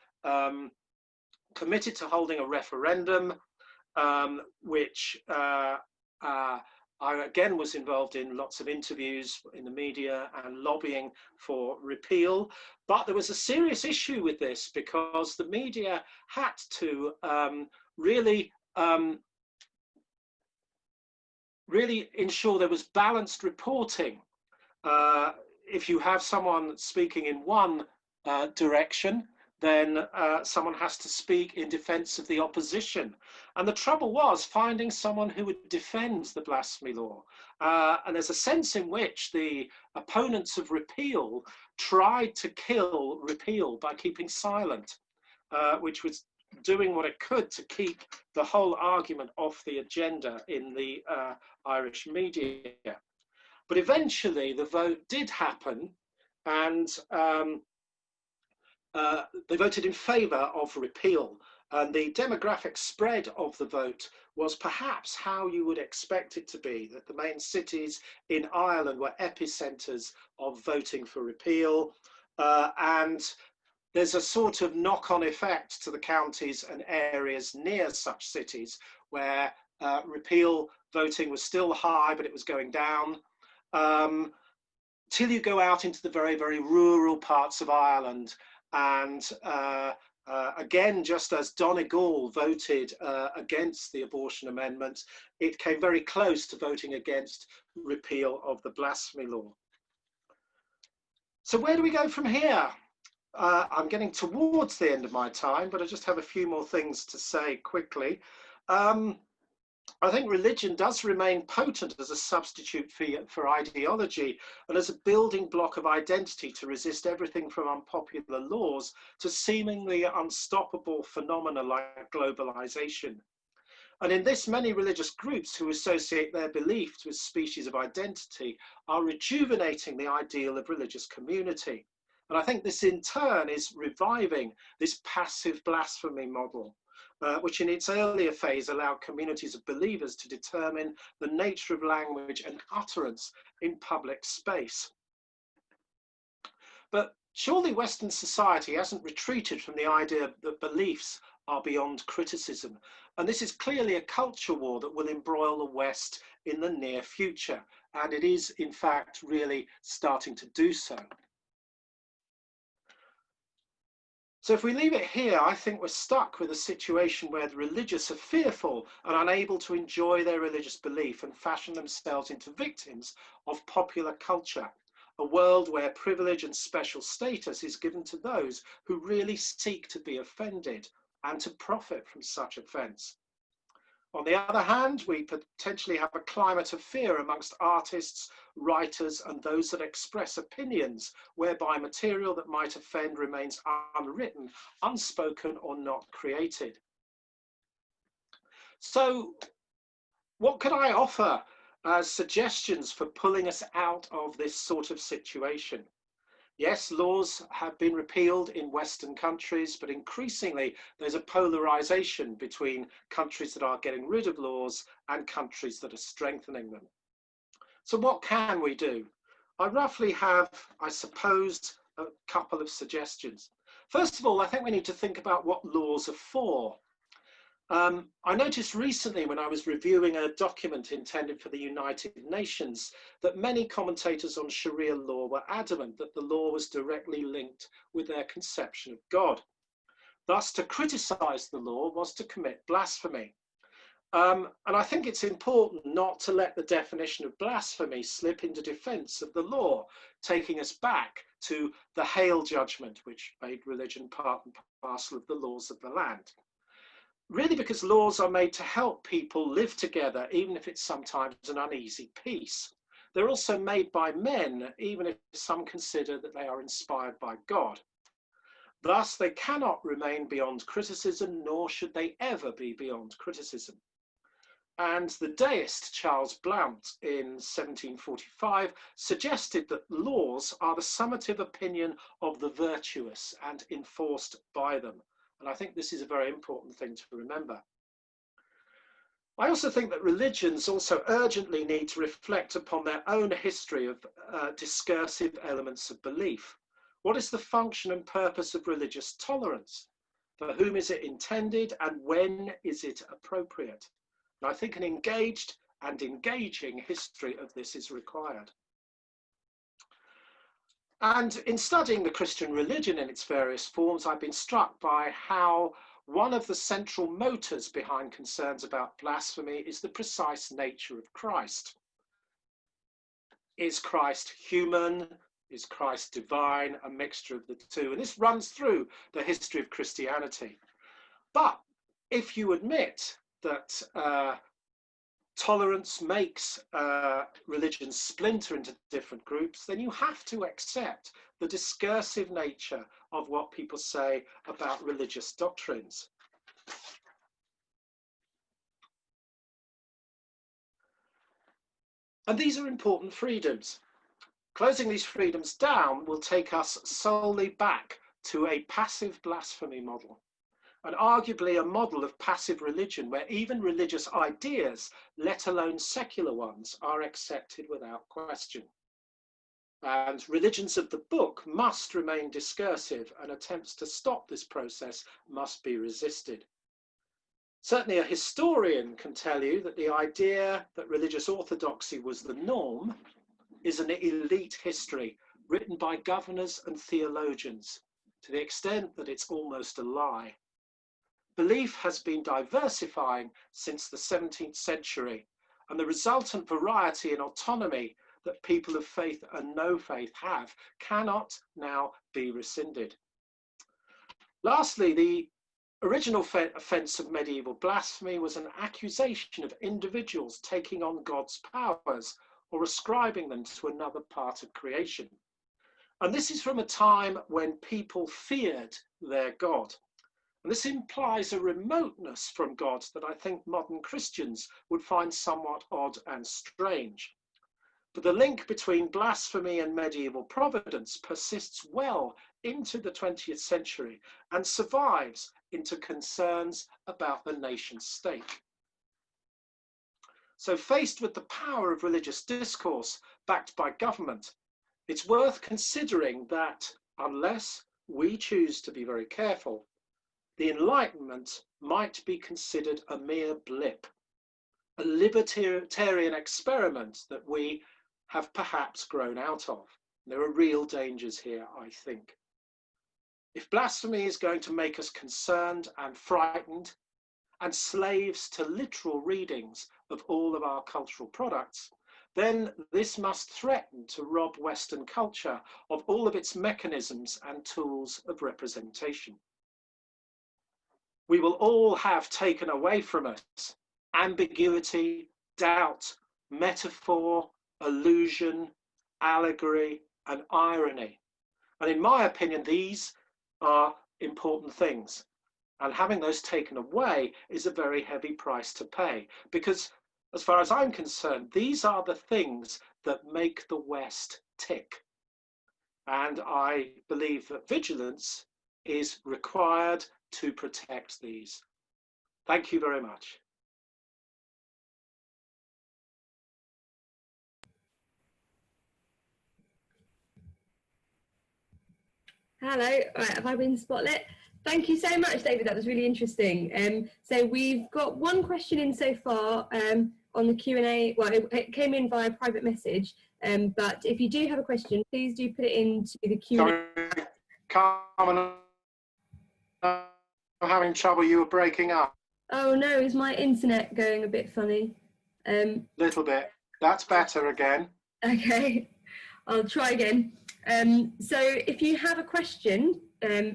committed to holding a referendum, which I again was involved in lots of interviews in the media and lobbying for repeal. But there was a serious issue with this because the media had to really ensure there was balanced reporting. If you have someone speaking in one direction, then someone has to speak in defense of the opposition. And the trouble was finding someone who would defend the blasphemy law. And there's a sense in which the opponents of repeal tried to kill repeal by keeping silent, which was doing what it could to keep the whole argument off the agenda in the Irish media. But eventually the vote did happen, and they voted in favour of repeal. And the demographic spread of the vote was perhaps how you would expect it to be, that the main cities in Ireland were epicenters of voting for repeal, and there's a sort of knock-on effect to the counties and areas near such cities where repeal voting was still high, but it was going down, till you go out into the very, very rural parts of Ireland. And again, just as Donegal voted against the abortion amendment, it came very close to voting against repeal of the blasphemy law. So where do we go from here? I'm getting towards the end of my time, but I just have a few more things to say quickly. I think religion does remain potent as a substitute for ideology and as a building block of identity to resist everything from unpopular laws to seemingly unstoppable phenomena like globalization. And in this, many religious groups who associate their beliefs with species of identity are rejuvenating the ideal of religious community. And I think this in turn is reviving this passive blasphemy model, which in its earlier phase allowed communities of believers to determine the nature of language and utterance in public space. But surely Western society hasn't retreated from the idea that beliefs are beyond criticism. And this is clearly a culture war that will embroil the West in the near future. And it is, in fact, really starting to do so. So if we leave it here, I think we're stuck with a situation where the religious are fearful and unable to enjoy their religious belief and fashion themselves into victims of popular culture, a world where privilege and special status is given to those who really seek to be offended and to profit from such offence. On the other hand, we potentially have a climate of fear amongst artists, writers, and those that express opinions, whereby material that might offend remains unwritten, unspoken, or not created. So, what could I offer as suggestions for pulling us out of this sort of situation? Yes, laws have been repealed in Western countries, but increasingly there's a polarization between countries that are getting rid of laws and countries that are strengthening them. So what can we do? I roughly have, I suppose, a couple of suggestions. First of all, I think we need to think about what laws are for. I noticed recently when I was reviewing a document intended for the United Nations that many commentators on Sharia law were adamant that the law was directly linked with their conception of God. Thus, to criticize the law was to commit blasphemy. And I think it's important not to let the definition of blasphemy slip into defense of the law, taking us back to the Hale judgment, which made religion part and parcel of the laws of the land. Really, because laws are made to help people live together, even if it's sometimes an uneasy peace. They're also made by men, even if some consider that they are inspired by God. Thus, they cannot remain beyond criticism, nor should they ever be beyond criticism. And the deist Charles Blount in 1745 suggested that laws are the summative opinion of the virtuous and enforced by them. And I think this is a very important thing to remember. I also think that religions also urgently need to reflect upon their own history of discursive elements of belief. What is the function and purpose of religious tolerance? For whom is it intended, and when is it appropriate? And I think an engaged and engaging history of this is required. And in studying the Christian religion in its various forms, I've been struck by how one of the central motors behind concerns about blasphemy is the precise nature of Christ. Is Christ human? Is Christ divine? A mixture of the two. And this runs through the history of Christianity. But if you admit that tolerance makes religions splinter into different groups, then you have to accept the discursive nature of what people say about religious doctrines. And these are important freedoms. Closing these freedoms down will take us solely back to a passive blasphemy model. and arguably a model of passive religion where even religious ideas, let alone secular ones, are accepted without question. And religions of the book must remain discursive, and attempts to stop this process must be resisted. Certainly a historian can tell you that the idea that religious orthodoxy was the norm is an elite history written by governors and theologians, to the extent that it's almost a lie. Belief has been diversifying since the 17th century, and the resultant variety and autonomy that people of faith and no faith have cannot now be rescinded. Lastly, the original offence of medieval blasphemy was an accusation of individuals taking on God's powers or ascribing them to another part of creation. And this is from a time when people feared their God. And this implies a remoteness from God that I think modern Christians would find somewhat odd and strange. But the link between blasphemy and medieval providence persists well into the 20th century and survives into concerns about the nation state. So faced with the power of religious discourse backed by government, it's worth considering that unless we choose to be very careful, the Enlightenment might be considered a mere blip, a libertarian experiment that we have perhaps grown out of. There are real dangers here, I think. If blasphemy is going to make us concerned and frightened and slaves to literal readings of all of our cultural products, then this must threaten to rob Western culture of all of its mechanisms and tools of representation. We will all have taken away from us ambiguity, doubt, metaphor, allusion, allegory, and irony. And in my opinion, these are important things. And having those taken away is a very heavy price to pay, because as far as I'm concerned, these are the things that make the West tick. And I believe that vigilance is required to protect these. Thank you very much. Hello, right, have I been spotlit? Thank you so much, David. That was really interesting. So we've got one question in so far on the Q&A. Well, it came in via private message, but if you do have a question, please do put it into the Q&A. Sorry, Carmen, I'm having trouble. You were breaking up. Oh no, is my internet going a bit funny? Little bit. That's better again. Okay, I'll try again. So if you have a question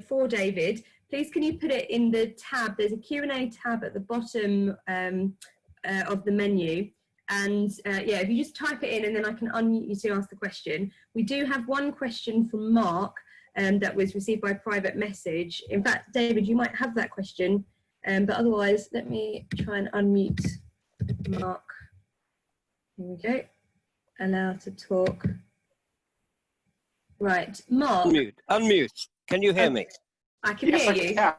for David, please can you put it in the tab? There's a Q&A tab at the bottom of the menu. And yeah, if you just type it in and then I can unmute you to ask the question. We do have one question from Mark that was received by private message. In fact, David, you might have that question, but otherwise, let me try and unmute Mark. Here we go. Allow to talk. Right, Mark. Unmute. Can you hear me? I can hear you. Can.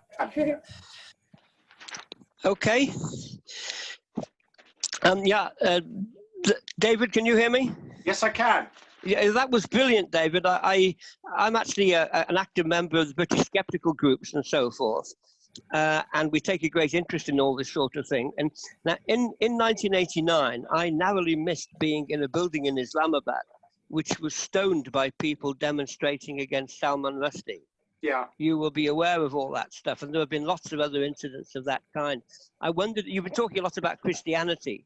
Okay. Yeah, David, can you hear me? Yes, I can. Yeah, that was brilliant, David. I'm actually an active member of the British Skeptical Groups and so forth. And we take a great interest in all this sort of thing. And now in 1989, I narrowly missed being in a building in Islamabad, which was stoned by people demonstrating against Salman Rushdie. Yeah. You will be aware of all that stuff. And there have been lots of other incidents of that kind. I wondered, you've been talking a lot about Christianity,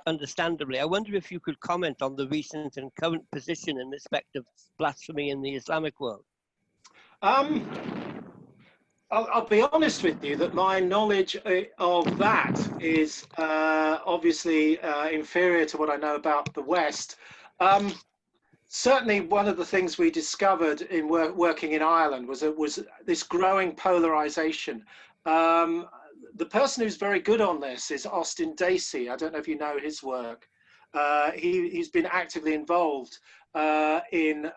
understandably. I wonder if you could comment on the recent and current position in respect of blasphemy in the Islamic world. I'll be honest with you that my knowledge of that is obviously inferior to what I know about the West. Certainly, one of the things we discovered in working in Ireland was this growing polarization. The person who's very good on this is Austin Dacey. I don't know if you know his work. He's been actively involved in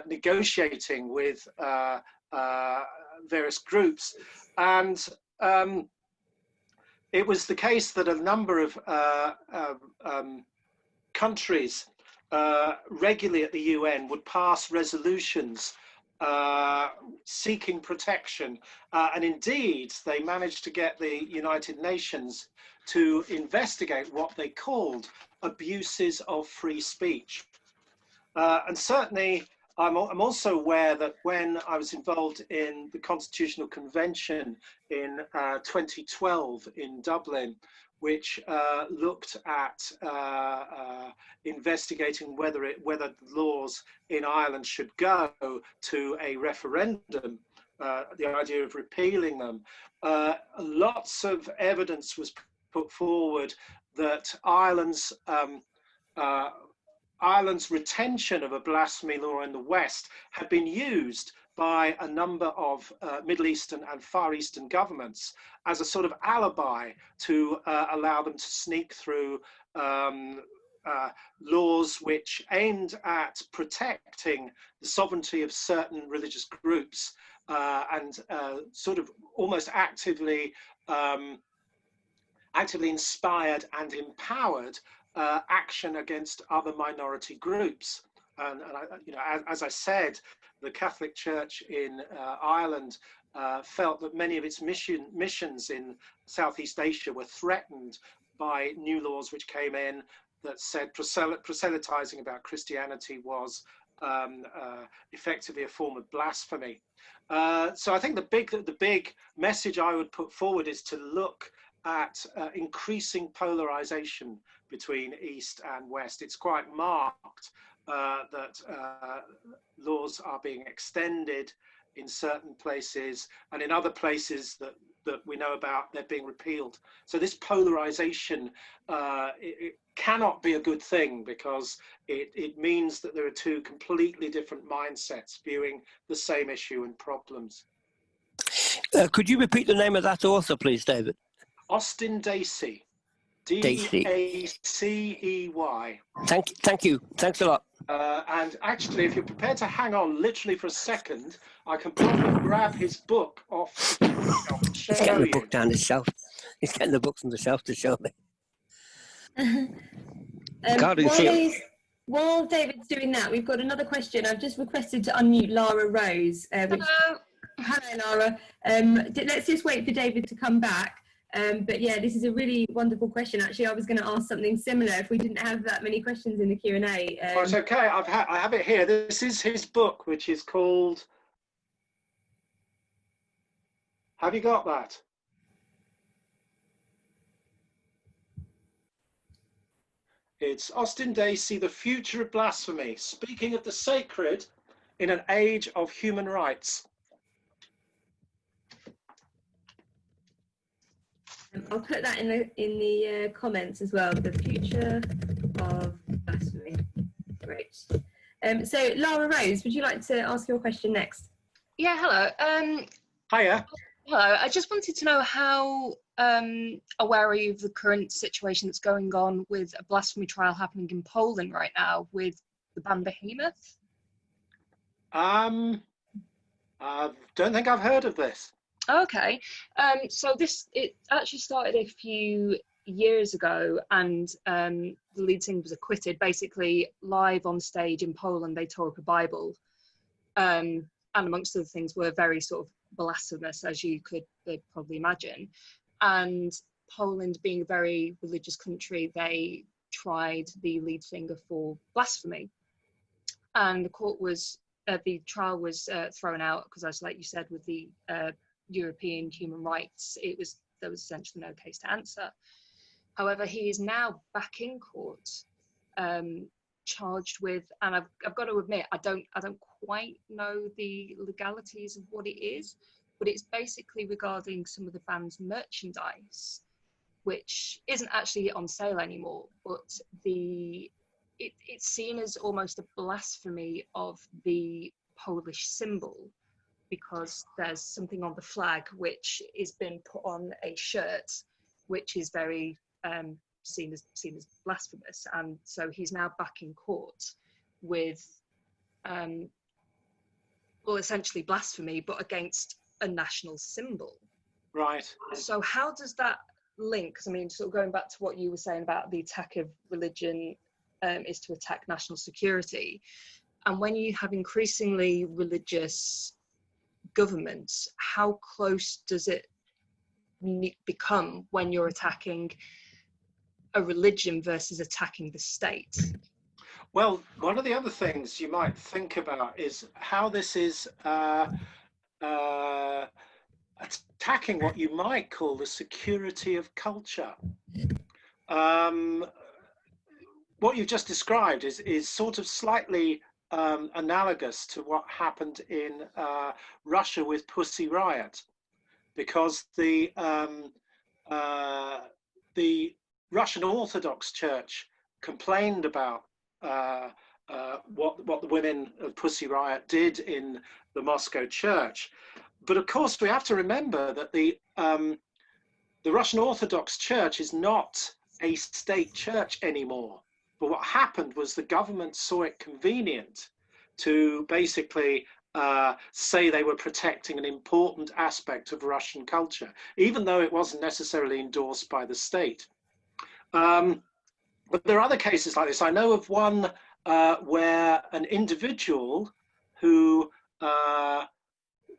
negotiating with various groups, and it was the case that a number of countries regularly at the UN would pass resolutions seeking protection, and indeed they managed to get the United Nations to investigate what they called abuses of free speech. And certainly I'm also aware that when I was involved in the Constitutional Convention in 2012 in Dublin, which looked at investigating whether laws in Ireland should go to a referendum, the idea of repealing them, lots of evidence was put forward that Ireland's retention of a blasphemy law in the West had been used by a number of Middle Eastern and Far Eastern governments as a sort of alibi to allow them to sneak through laws which aimed at protecting the sovereignty of certain religious groups and sort of almost actively inspired and empowered action against other minority groups. And as I said, the Catholic Church in Ireland felt that many of its missions in Southeast Asia were threatened by new laws which came in that said proselytizing about Christianity was effectively a form of blasphemy. So I think the big message I would put forward is to look at increasing polarization between East and West. It's quite marked that laws are being extended in certain places, and in other places that we know about, they're being repealed. So this polarization, it cannot be a good thing, because it means that there are two completely different mindsets viewing the same issue and problems. Could you repeat the name of that author, please, David? Austin Dacey. D-A-C-E-Y. Thank you. Thanks a lot. And actually, if you're prepared to hang on literally for a second, I can probably grab his book off the shelf and show you. He's getting the book down the shelf. He's getting the book from the shelf to show me. While David's doing that, we've got another question. I've just requested to unmute Lara Rose. Hello, Lara. Let's just wait for David to come back. But yeah, this is a really wonderful question. Actually, I was going to ask something similar if we didn't have that many questions in the Q&A. Oh, it's okay. I have it here. This is his book, which is called... Have you got that? It's Austin Dacey, The Future of Blasphemy, Speaking of the Sacred in an Age of Human Rights. I'll put that in the comments as well. The Future of Blasphemy. Great. So Lara Rose, would you like to ask your question next? Yeah. Hello. Hiya. Hello. I just wanted to know how aware are you of the current situation that's going on with a blasphemy trial happening in Poland right now with the band Behemoth? I don't think I've heard of this. Okay, so it actually started a few years ago, and the lead singer was acquitted. Basically, live on stage in Poland, they tore up a Bible, and amongst other things were very sort of blasphemous, as you could probably imagine. And Poland, being a very religious country, they tried the lead singer for blasphemy, and the trial was thrown out because, as like you said, with the European human rights, there was essentially no case to answer. However, he is now back in court, charged with, and I've got to admit, I don't quite know the legalities of what it is, but it's basically regarding some of the band's merchandise, which isn't actually on sale anymore, but it's seen as almost a blasphemy of the Polish symbol, because there's something on the flag which is been put on a shirt, which is very seen as blasphemous. And so he's now back in court with, essentially blasphemy, but against a national symbol. Right. So how does that link? 'Cause I mean, sort of going back to what you were saying about the attack of religion is to attack national security. And when you have increasingly religious governments, how close does it become when you're attacking a religion versus attacking the state? Well, one of the other things you might think about is how this is attacking what you might call the security of culture. What you've just described is sort of slightly analogous to what happened in Russia with Pussy Riot, because the Russian Orthodox Church complained about what the women of Pussy Riot did in the Moscow church. But of course, we have to remember that the Russian Orthodox Church is not a state church anymore. But what happened was the government saw it convenient to basically say they were protecting an important aspect of Russian culture, even though it wasn't necessarily endorsed by the state. But there are other cases like this. I know of one where an individual who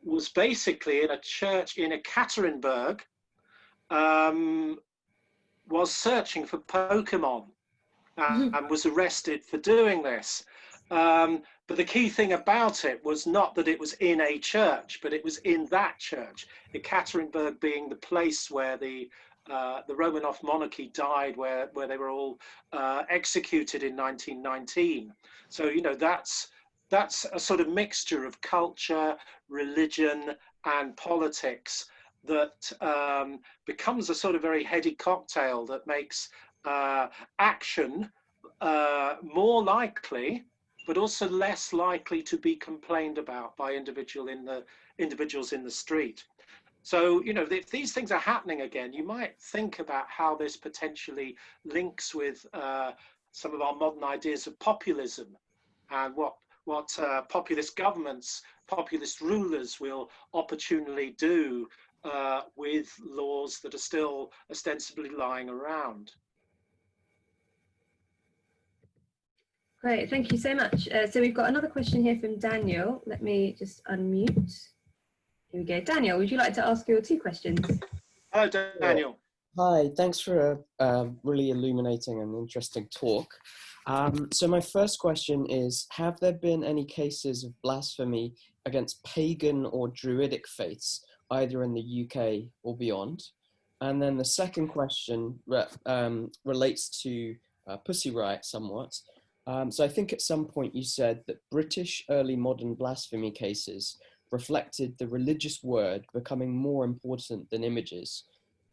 was basically in a church in Ekaterinburg was searching for Pokemon and was arrested for doing this. But the key thing about it was not that it was in a church, but it was in that church, Ekaterinburg being the place where the Romanov monarchy died, where they were all executed in 1919. So, you know, that's a sort of mixture of culture, religion, and politics that becomes a sort of very heady cocktail that makes action more likely, but also less likely to be complained about by individuals in the street. So, you know, if these things are happening again, you might think about how this potentially links with some of our modern ideas of populism and what populist governments, populist rulers will opportunely do with laws that are still ostensibly lying around. Great, thank you so much. So we've got another question here from Daniel. Let me just unmute. Here we go. Daniel, would you like to ask your 2 questions? Hello, Daniel. Hi, thanks for a really illuminating and interesting talk. So my first question is, have there been any cases of blasphemy against pagan or druidic faiths, either in the UK or beyond? And then the second question relates to Pussy Riot somewhat. So I think at some point you said that British early modern blasphemy cases reflected the religious word becoming more important than images.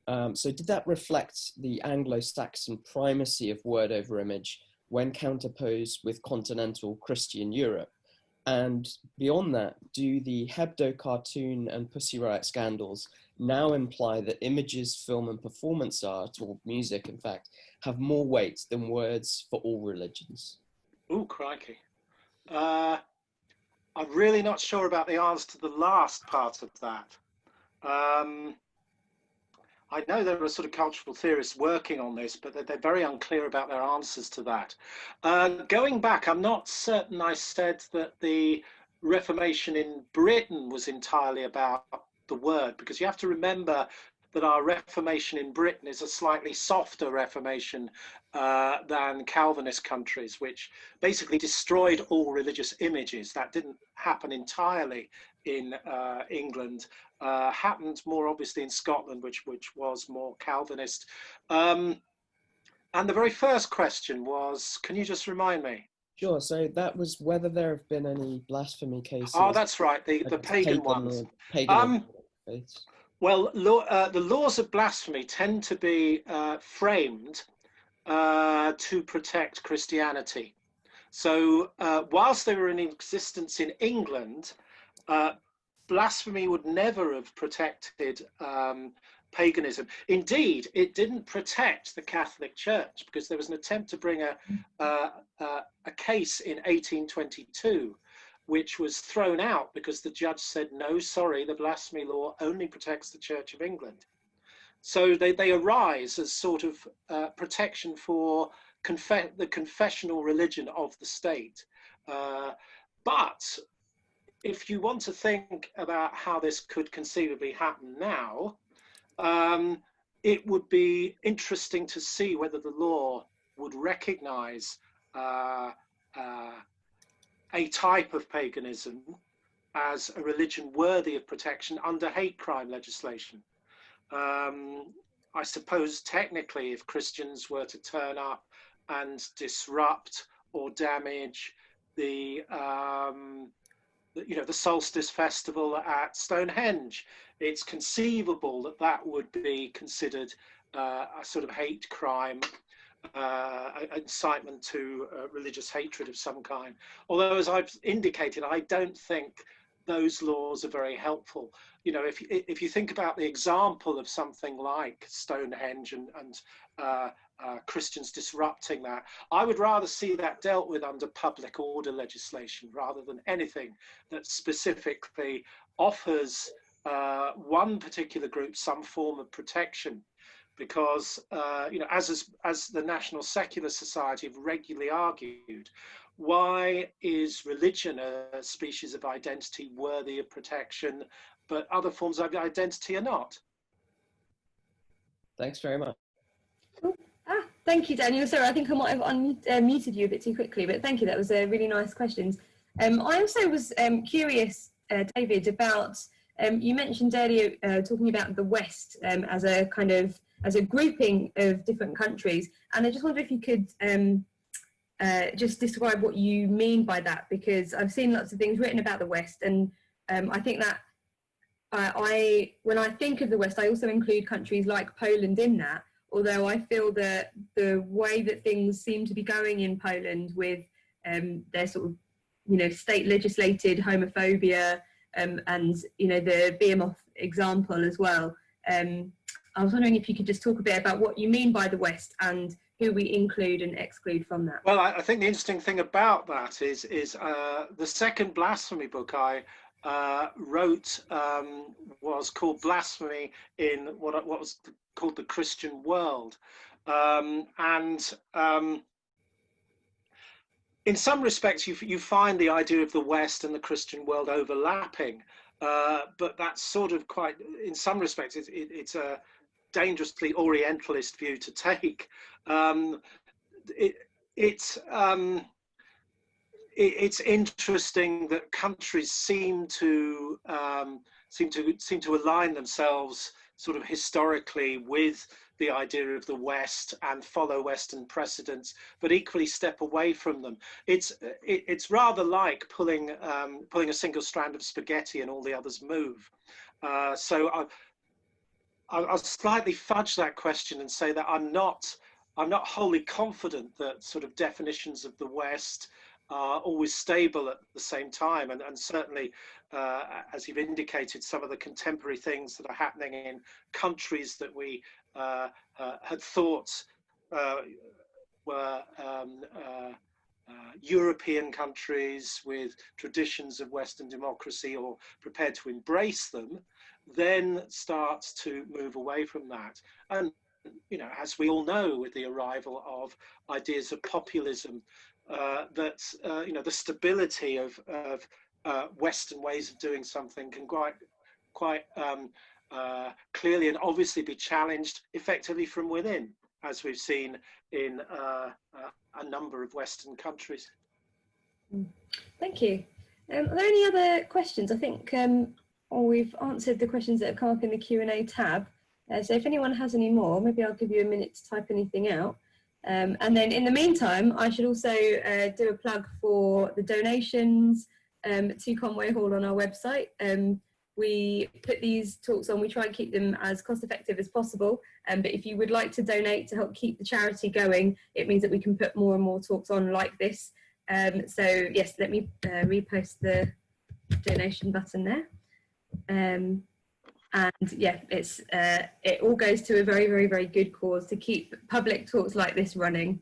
So did that reflect the Anglo-Saxon primacy of word over image when counterposed with continental Christian Europe? And beyond that, do the Hebdo cartoon and Pussy Riot scandals now imply that images, film and performance art, or music in fact, have more weight than words for all religions? Oh, crikey. I'm really not sure about the answer to the last part of that. I know there are sort of cultural theorists working on this, but they're very unclear about their answers to that. Going back, I'm not certain I said that the Reformation in Britain was entirely about the word, because you have to remember that our Reformation in Britain is a slightly softer Reformation than Calvinist countries, which basically destroyed all religious images. That didn't happen entirely in England. Happened more obviously in Scotland, which was more Calvinist. And the very first question was, can you just remind me? Sure, so that was whether there have been any blasphemy cases. Oh, that's right, the pagan ones. Pagan faiths. Well, the laws of blasphemy tend to be framed to protect Christianity. So whilst they were in existence in England, blasphemy would never have protected paganism. Indeed, it didn't protect the Catholic Church, because there was an attempt to bring a case in 1822 which was thrown out because the judge said, no, sorry, the blasphemy law only protects the Church of England. So they arise as sort of protection for the confessional religion of the state. But if you want to think about how this could conceivably happen now, it would be interesting to see whether the law would recognize a type of paganism as a religion worthy of protection under hate crime legislation. I suppose technically, if Christians were to turn up and disrupt or damage the solstice festival at Stonehenge, it's conceivable that that would be considered a sort of hate crime, incitement to religious hatred of some kind. Although, as I've indicated, I don't think those laws are very helpful. You know, if you think about the example of something like Stonehenge and Christians disrupting that, I would rather see that dealt with under public order legislation rather than anything that specifically offers one particular group some form of protection. Because, you know, as the National Secular Society have regularly argued, why is religion a species of identity worthy of protection, but other forms of identity are not? Thanks very much. Cool. Thank you, Daniel. Sorry, I think I might have unmuted you a bit too quickly, but thank you. That was really nice questions. I also was curious, David, about, you mentioned earlier talking about the West as a kind of, as a grouping of different countries. And I just wonder if you could just describe what you mean by that, because I've seen lots of things written about the West, and I think that when I think of the West, I also include countries like Poland in that, although I feel that the way that things seem to be going in Poland with their sort of, you know, state legislated homophobia and, you know, the Behemoth example as well. I was wondering if you could just talk a bit about what you mean by the West and who we include and exclude from that. Well, I think the interesting thing about that is the second blasphemy book I wrote was called Blasphemy in what was called the Christian World. In some respects, you find the idea of the West and the Christian world overlapping, but that's sort of quite, in some respects, it's a dangerously Orientalist view to take. It's interesting that countries seem to align themselves sort of historically with the idea of the West and follow Western precedents, but equally step away from them. It's rather like pulling a single strand of spaghetti and all the others move. So I'll slightly fudge that question and say that I'm not wholly confident that sort of definitions of the West are always stable at the same time, and certainly, as you've indicated, some of the contemporary things that are happening in countries that we had thought were European countries with traditions of Western democracy or prepared to embrace them, then starts to move away from that. And, you know, as we all know, with the arrival of ideas of populism, that you know, the stability of Western ways of doing something can quite clearly and obviously be challenged effectively from within, as we've seen in a number of Western countries. Thank you. Are there any other questions? I think we've answered the questions that have come up in the Q&A tab. So if anyone has any more, maybe I'll give you a minute to type anything out. And then in the meantime, I should also do a plug for the donations to Conway Hall on our website. We put these talks on, we try and keep them as cost effective as possible. But if you would like to donate to help keep the charity going, it means that we can put more and more talks on like this. So yes, let me repost the donation button there. And yeah, it all goes to a very, very, very good cause to keep public talks like this running.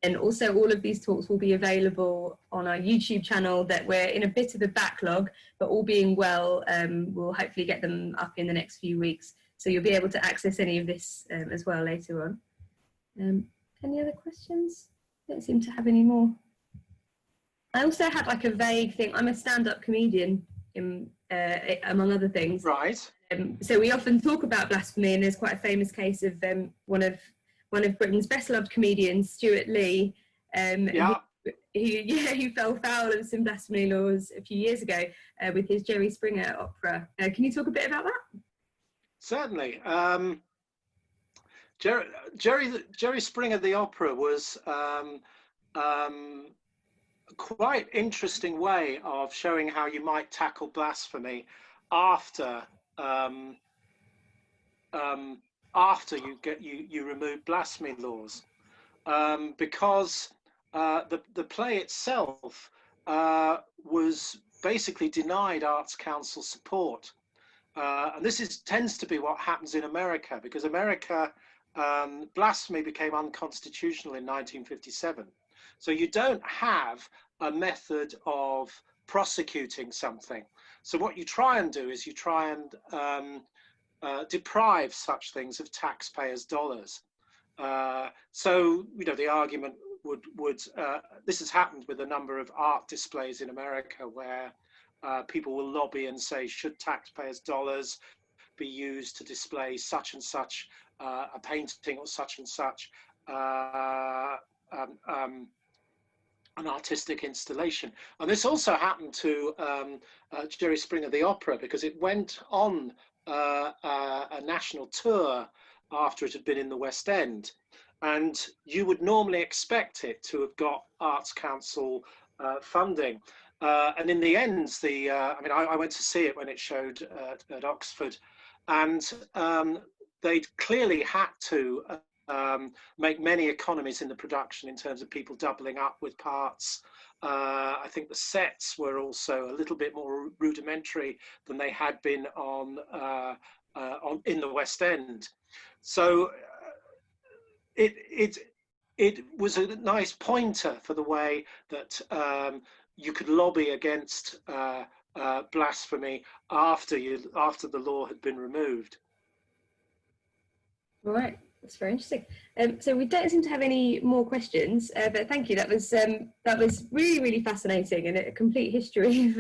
And also all of these talks will be available on our YouTube channel that we're in a bit of a backlog, but all being well, we'll hopefully get them up in the next few weeks. So you'll be able to access any of this as well later on. Any other questions? Don't seem to have any more. I also had like a vague thing. I'm a stand-up comedian, among other things. Right. So we often talk about blasphemy, and there's quite a famous case of one of Britain's best-loved comedians, Stuart Lee, who fell foul of some blasphemy laws a few years ago with his Jerry Springer opera. Can you talk a bit about that? Certainly. Jerry Springer the opera was quite interesting way of showing how you might tackle blasphemy after you remove blasphemy laws, because the play itself was basically denied Arts Council support, and this tends to be what happens in America, because America blasphemy became unconstitutional in 1957. So you don't have a method of prosecuting something. So what you try and do is you try and deprive such things of taxpayers' dollars. So, you know, the argument would this has happened with a number of art displays in America where people will lobby and say, should taxpayers' dollars be used to display such and such a painting or such and such an artistic installation. And this also happened to Jerry Springer the opera, because it went on a national tour after it had been in the West End, and you would normally expect it to have got Arts Council funding, and in the end I went to see it when it showed at Oxford, and they'd clearly had to make many economies in the production in terms of people doubling up with parts. I think the sets were also a little bit more rudimentary than they had been in the West End. So it was a nice pointer for the way that you could lobby against blasphemy after the law had been removed. All right. That's very interesting. So we don't seem to have any more questions, but thank you. That was really, really fascinating, and a complete history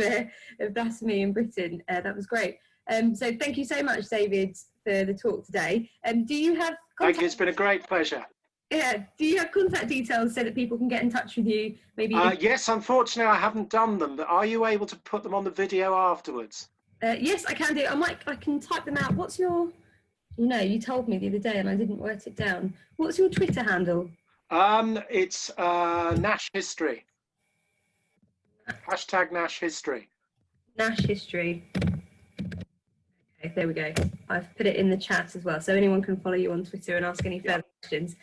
of blasphemy in Britain. That was great. So thank you so much, David, for the talk today. Do you have Thank you. It's been a great pleasure. Yeah. Do you have contact details so that people can get in touch with you? Maybe. Yes. Unfortunately, I haven't done them. But are you able to put them on the video afterwards? Yes, I can do. I can type them out. What's your? No, you told me the other day and I didn't write it down. What's your Twitter handle? It's Nash History. Hashtag Nash History. Nash History. Okay, there we go. I've put it in the chat as well, so anyone can follow you on Twitter and ask any further questions.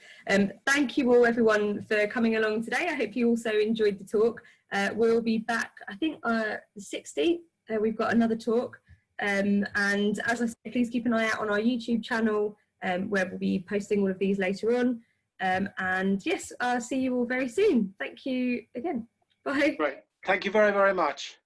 Thank you all, everyone, for coming along today. I hope you also enjoyed the talk. We'll be back, I think, the 16th. We've got another talk. And as I said, please keep an eye out on our YouTube channel, where we'll be posting all of these later on. And yes, I'll see you all very soon. Thank you again. Bye. Great. Thank you very, very much.